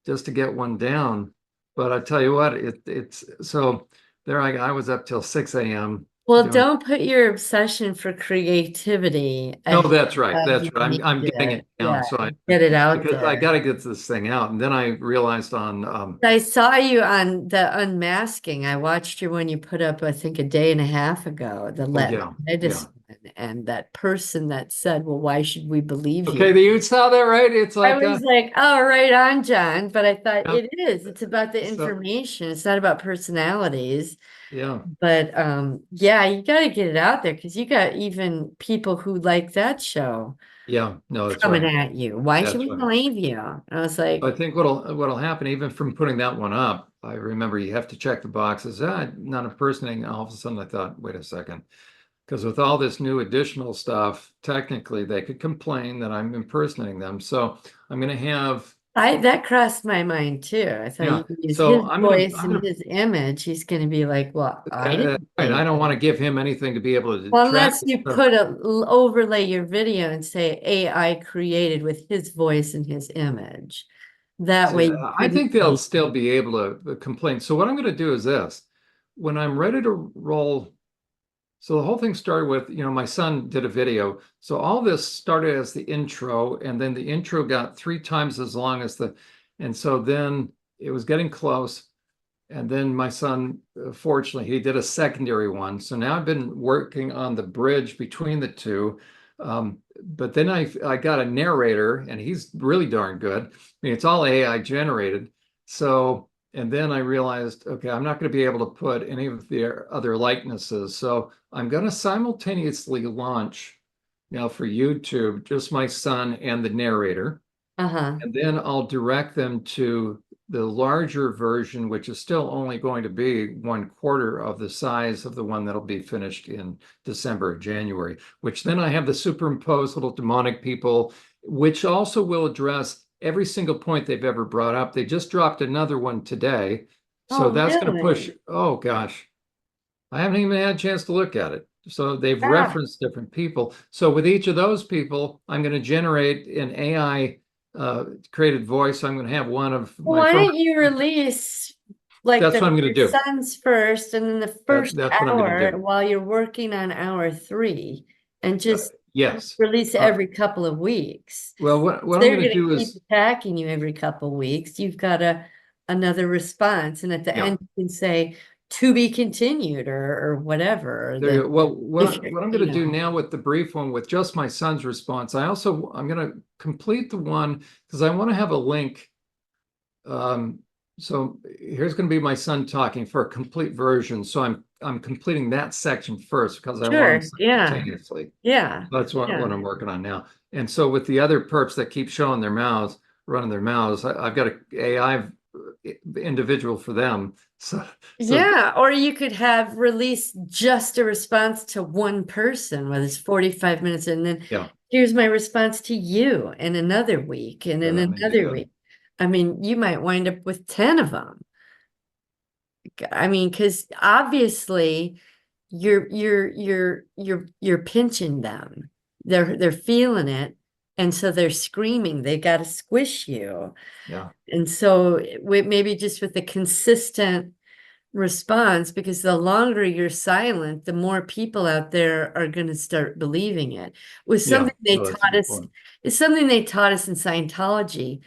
just to get one down. But I tell you what, it's so there I was up till 6 a.m. Well, doing. don't put your obsession for creativity No, ahead that's right. of That's you right. need I'm getting to, it yeah, down. So get it out because I there. got to get this thing out. And then I realized on, I saw you on the unmasking. I watched you when you put up, I think, a day and a half ago, the oh Let yeah, yeah. Medicine, and that person that said, "Well, why should we believe you?" Okay, you saw that right? It's I like, was like, "Oh, right on, John." But I thought yeah. it is. It's about the So information. It's not about personalities. yeah, But yeah, you got to get it out there because you got even people who like that show yeah. No, that's coming right. at you. Why should That's we right. believe you? And I was like, I think what'll happen even from putting that one up, I remember you have to check the boxes. Not impersonating. All of a sudden I thought, wait a second. Because with all this new additional stuff, technically they could complain that I'm impersonating them. So I'm going to have, I that crossed my mind too. I thought yeah. you could use So his voice I'm and gonna, his image. He's going to be like, well, I didn't right. say I don't that. want to give him anything to be able to Well, track unless this you stuff. put overlay your video and say AI created with his voice and his image. That way So you I couldn't think they'll say, still be able to complain. So what I'm going to do is this: when I'm ready to roll. So the whole thing started with, my son did a video. So all this started as the intro, and then the intro got 3 times as long as and so then it was getting close. And then my son, fortunately, he did a secondary one. So now I've been working on the bridge between the two. But then I got a narrator, and he's really darn good. I mean, it's all AI generated. So, and then I realized, okay, I'm not going to be able to put any of the other likenesses. So I'm going to simultaneously launch now for YouTube, just my son and the narrator. uh-huh. And then I'll direct them to the larger version, which is still only going to be 1/4 of the size of the one that'll be finished in December, January, which then I have the superimposed little demonic people, which also will address every single point they've ever brought up. They just dropped another one today. So Oh, that's going to push, really? oh gosh, I haven't even had a chance to look at it. So they've Ah. referenced different people. So with each of those people, I'm going to generate an AI created voice. I'm going to have one of Well, my why from. don't you release like That's the what I'm going your to do. son's first and then the first That's what I'm going to hour do. while you're working on hour three and just Yes. release Uh, every couple of weeks. well, what I'm They're going to going do to keep is, attacking you every couple of weeks. You've got another response, and at the yeah. end you can say to be continued or whatever. Or There you go. Well, if you're, what I'm going you to do know, now with the brief one with just my son's response, I'm going to complete the one because I want to have a link. So here's going to be my son talking for a complete version. So I'm completing that section first because I want them sure, yeah, simultaneously. yeah, That's what yeah. I'm working on now. And so with the other perps that keep showing their mouths, running their mouths, I've got a AI individual for them. So Yeah, or you could have released just a response to one person, whether it's 45 minutes, and then yeah, here's my response to you in another week and yeah, in that may be another good. week. I mean, you might wind up with 10 of them. I mean, because obviously you're pinching them. They're feeling it, and so they're screaming. They got to squish you. Yeah, And so maybe just with the consistent response, because the longer you're silent, the more people out there are going to start believing it. Was yeah. something they No, that's a taught good us. point. It's something they taught us in Scientology.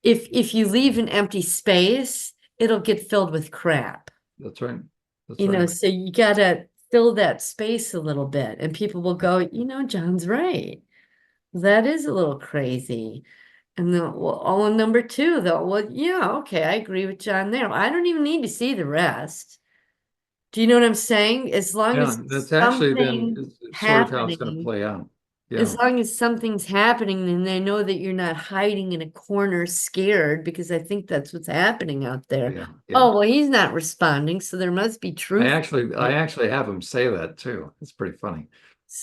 If you leave an empty space, it'll get filled with crap. That's right. That's right. So you gotta fill that space a little bit, and people will go, John's right. That is a little crazy. And then, well, oh, and number two, though, well, yeah, okay, I agree with John there. I don't even need to see the rest. Do you know what I'm saying? As long Yeah, as that's actually then something it's sort of how it's going to happening, play out. as Yeah, long as something's happening, then they know that you're not hiding in a corner scared, because I think that's what's happening out there. yeah, yeah. Oh, well, he's not responding, so there must be truth to I it. actually have him say that too. It's pretty funny.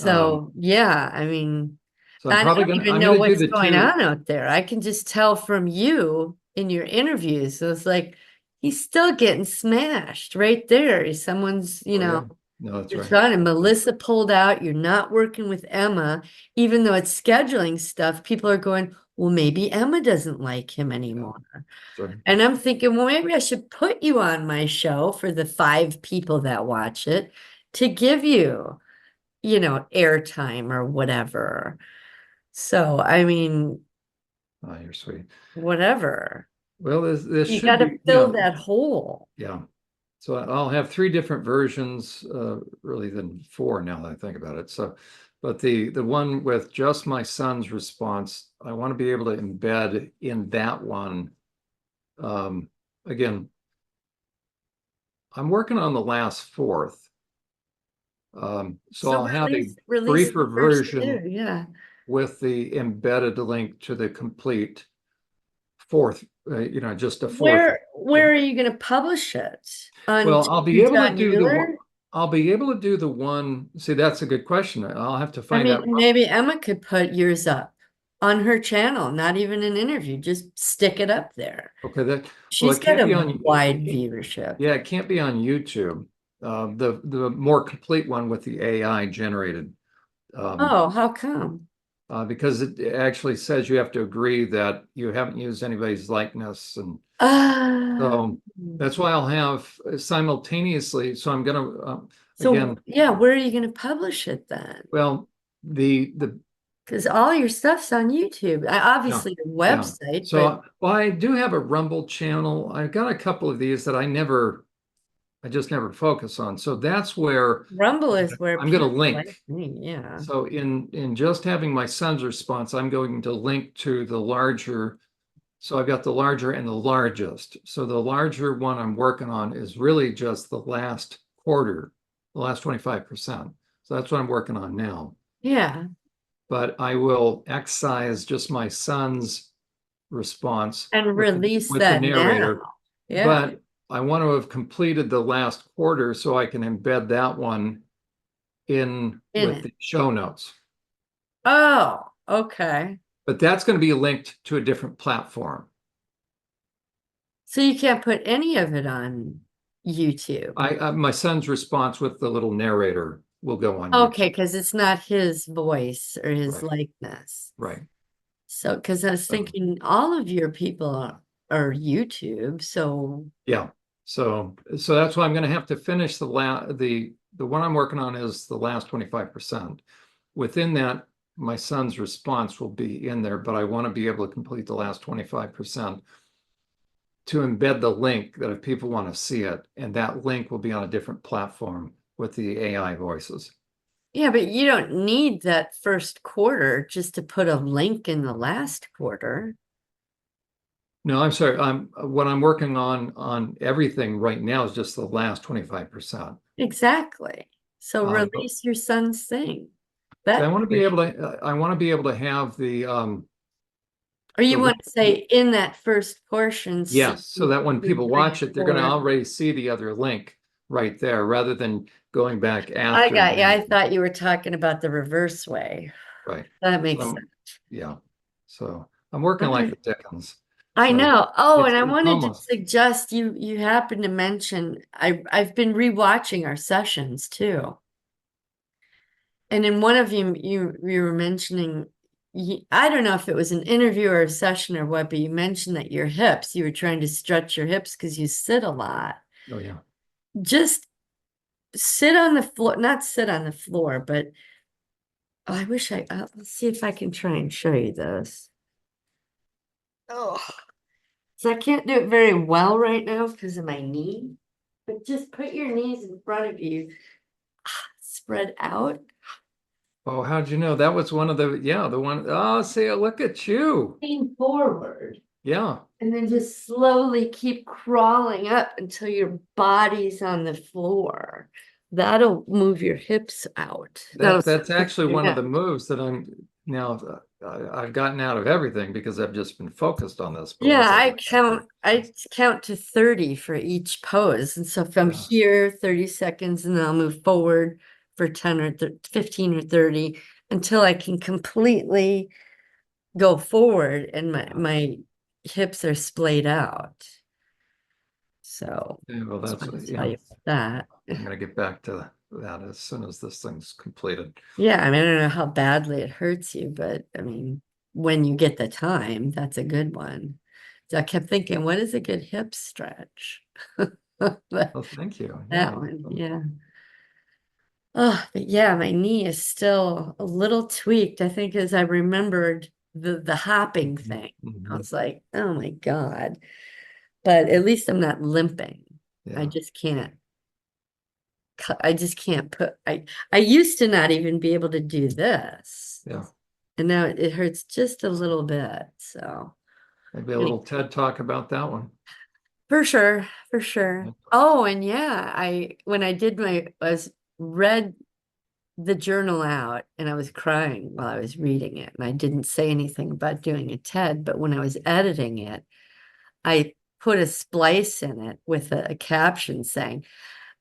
Um, So, yeah, I mean, so I don't even I'm know gonna do what's the going two. on out there. I can just tell from you in your interviews. So it's like he's still getting smashed right there. Someone's, Oh yeah, no, that's your right. son and Melissa pulled out. You're not working with Emma, even though it's scheduling stuff. People are going, well, maybe Emma doesn't like him Yeah, anymore. that's right. And I'm thinking, well, maybe I should put you on my show for the 5 people that watch it to give you, airtime or whatever. So, I mean, Oh, you're sweet. whatever. Well, this You should got to be, fill yeah, that hole. yeah. So I'll have three different versions, really than four now that I think about it. So, but the one with just my son's response, I want to be able to embed in that one. Um, Again, I'm working on the last fourth. So So I'll have a release the briefer first two. version Yeah. with the embedded link to the complete fourth, just a fourth. Where are you going to publish it? On Well, Jon Uhler? I'll be able to do the one. See, that's a good question. I'll have to I find out. mean, maybe Emma could put yours up on her channel, not even an interview, just stick it up there. Okay, well, She's it got can't a be on, wide viewership. yeah, it can't be on YouTube. The more complete one with the AI generated, um, Oh, how come? because it actually says you have to agree that you haven't used anybody's likeness, and Uh, so that's why I'll have simultaneously. So I'm gonna so again, yeah, where are you going to publish it then? well, the Because all your stuff's on YouTube. yeah, Obviously your yeah. website, but So well, I do have a Rumble channel. I've got a couple of these that I just never focus on. So that's where Rumble is where I'm going to people like link. me, yeah. So in just having my son's response, I'm going to link to the larger. So I've got the larger and the largest. So the larger one I'm working on is really just the last quarter, the last 25%. So that's what I'm working on now. Yeah. But I will excise just my son's response And release with the that now. narrator. Yeah. But I want to have completed the last quarter so I can embed that one in In with it. the show notes. Oh, okay. But that's going to be linked to a different platform. So you can't put any of it on YouTube. My son's response with the little narrator will go on Okay, YouTube. because it's not his voice or his Right, likeness. right. So, because I was So, thinking all of your people are YouTube. So, yeah. So that's why I'm going to have to finish the one I'm working on is the last 25%. Within that, my son's response will be in there, but I want to be able to complete the last 25% to embed the link that if people want to see it, and that link will be on a different platform with the AI voices. yeah, but you don't need that first quarter just to put a link in the last quarter. No, I'm sorry. What I'm working on everything right now is just the last 25%. Exactly. So But release your son's thing. so I That want to be able to I want to be able to have or the you link. want to say in that first portion, see Yes, so that when two, people three, watch it, they're going to four. already see the other link right there rather than going back I after. got you. I thought you were talking about the reverse way. Right. That So makes sense. yeah. So I'm working All like right. the Dickens. I So know. Oh, and I it's wanted to almost, suggest you happen to mention I've been rewatching our sessions too. And in one of you were mentioning I don't know if it was an interview or a session or what, but you mentioned that your hips, you were trying to stretch your hips because you sit a lot. oh yeah. Just sit on the floor, not sit on the floor, but oh, I wish let's see if I can try and show you this. Oh, so I can't do it very well right now because of my knee, but just put your knees in front of you, spread out, Oh, how'd you know? That was one of the, yeah, the one. Oh, see, look at you. Lean forward Yeah, and then just slowly keep crawling up until your body's on the floor. That'll move your hips out. That'll that's straighten actually your one of neck. the moves that I'm now, I've gotten out of everything because I've just been focused on this. But Yeah, once I get back there, I count to 30 for each pose. And so if I'm yeah, here 30 seconds and then I'll move forward for 10 or 15 or 30 until I can completely go forward and my hips are splayed out. So yeah, well, just that's, want to tell yeah, you that. I'm gonna get back to that as soon as this thing's completed. Yeah, I mean, I don't know how badly it hurts you, but I mean, when you get the time, that's a good one. So I kept thinking, what is a good hip stretch? But Oh, thank you. that Yeah. one, yeah. Oh, but yeah, my knee is still a little tweaked. I think as I remembered the hopping Mhm, thing, I mhm. was like, oh my God. But at least I'm not limping. I Yeah, just can't I just can't put I used to not even be able to do this. yeah. And now it hurts just a little bit. So Maybe a any- little TED talk about that one. for sure, for sure. Yeah, Oh, and yeah, I when I did I was read the journal out and I was crying while I was reading it. And I didn't say anything about doing a TED, but when I was editing it, I put a splice in it with a caption saying,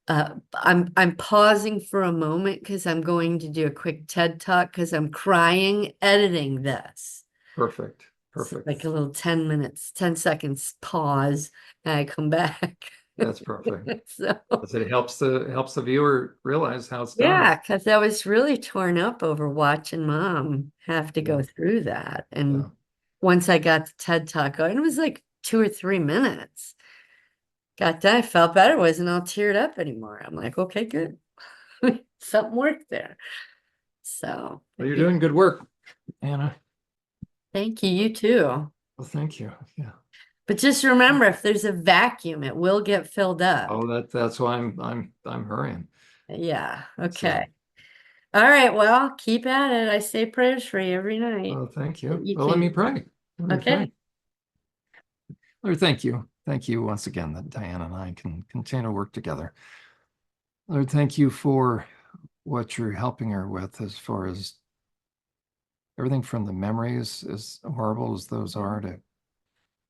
I'm pausing for a moment because I'm going to do a quick TED talk because I'm crying editing this. perfect, So perfect. like a little 10 minutes, 10 seconds pause, and I come back. That's perfect. So 'Cause it helps the viewer realize how it's done. yeah, because I was really torn up over watching mom have to Yeah, go through that. yeah. And once I got the TED talk going, it was like 2 or 3 minutes. Got done, I felt better, wasn't all teared up anymore. I'm like, okay, good. Something worked there. So, Well, but you're yeah, doing good work, Anna. thank you, you too. Well, thank you. Yeah. But just remember, if there's a vacuum, it will get filled up. Oh, that's why I'm hurrying. Yeah, okay. So, All right, well, keep at it. I say prayers for you every night oh, thank that you. you Well, let me can. pray. Let me pray. Okay. Lord, thank you. Thank you once again that Diana and I can continue to work together. Lord, thank you for what you're helping her with as far as everything from the memories, as horrible as those are, to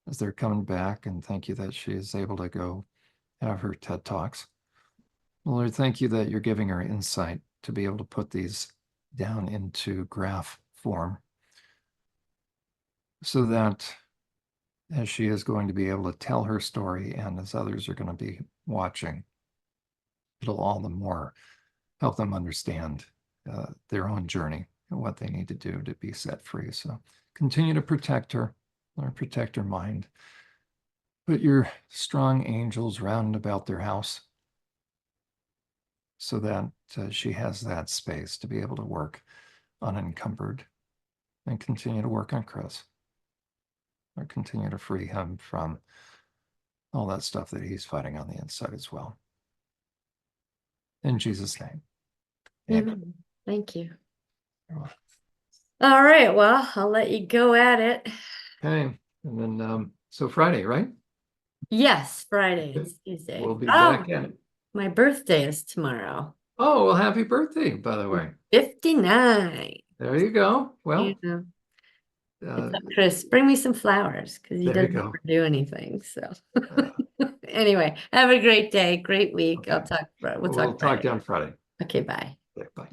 as they're coming back. And thank you that she is able to go have her TED Talks. Lord, thank you that you're giving her insight to be able to put these down into graph form so that as she is going to be able to tell her story and as others are going to be watching, it'll all the more help them understand their own journey and what they need to do to be set free. So continue to protect her, or protect her mind. Put your strong angels round about their house so that she has that space to be able to work unencumbered and continue to work on Chris or continue to free him from all that stuff that he's fighting on the inside as well. In Jesus' name, amen. Amen. Thank you. All right, well, I'll let you go at it. Okay, and then so Friday, right? Yes, Friday. Okay. It's Tuesday. We'll be back Oh, at it. my birthday is tomorrow. Oh, well, happy birthday, by the way. 59. There you go. You Well, know, it's uh, up, Chris. Bring me some flowers because he there you doesn't go. ever do anything. So Uh, anyway, have a great day, great week. okay. We'll We'll talk talk Friday. down Friday. Okay, bye. Okay, bye.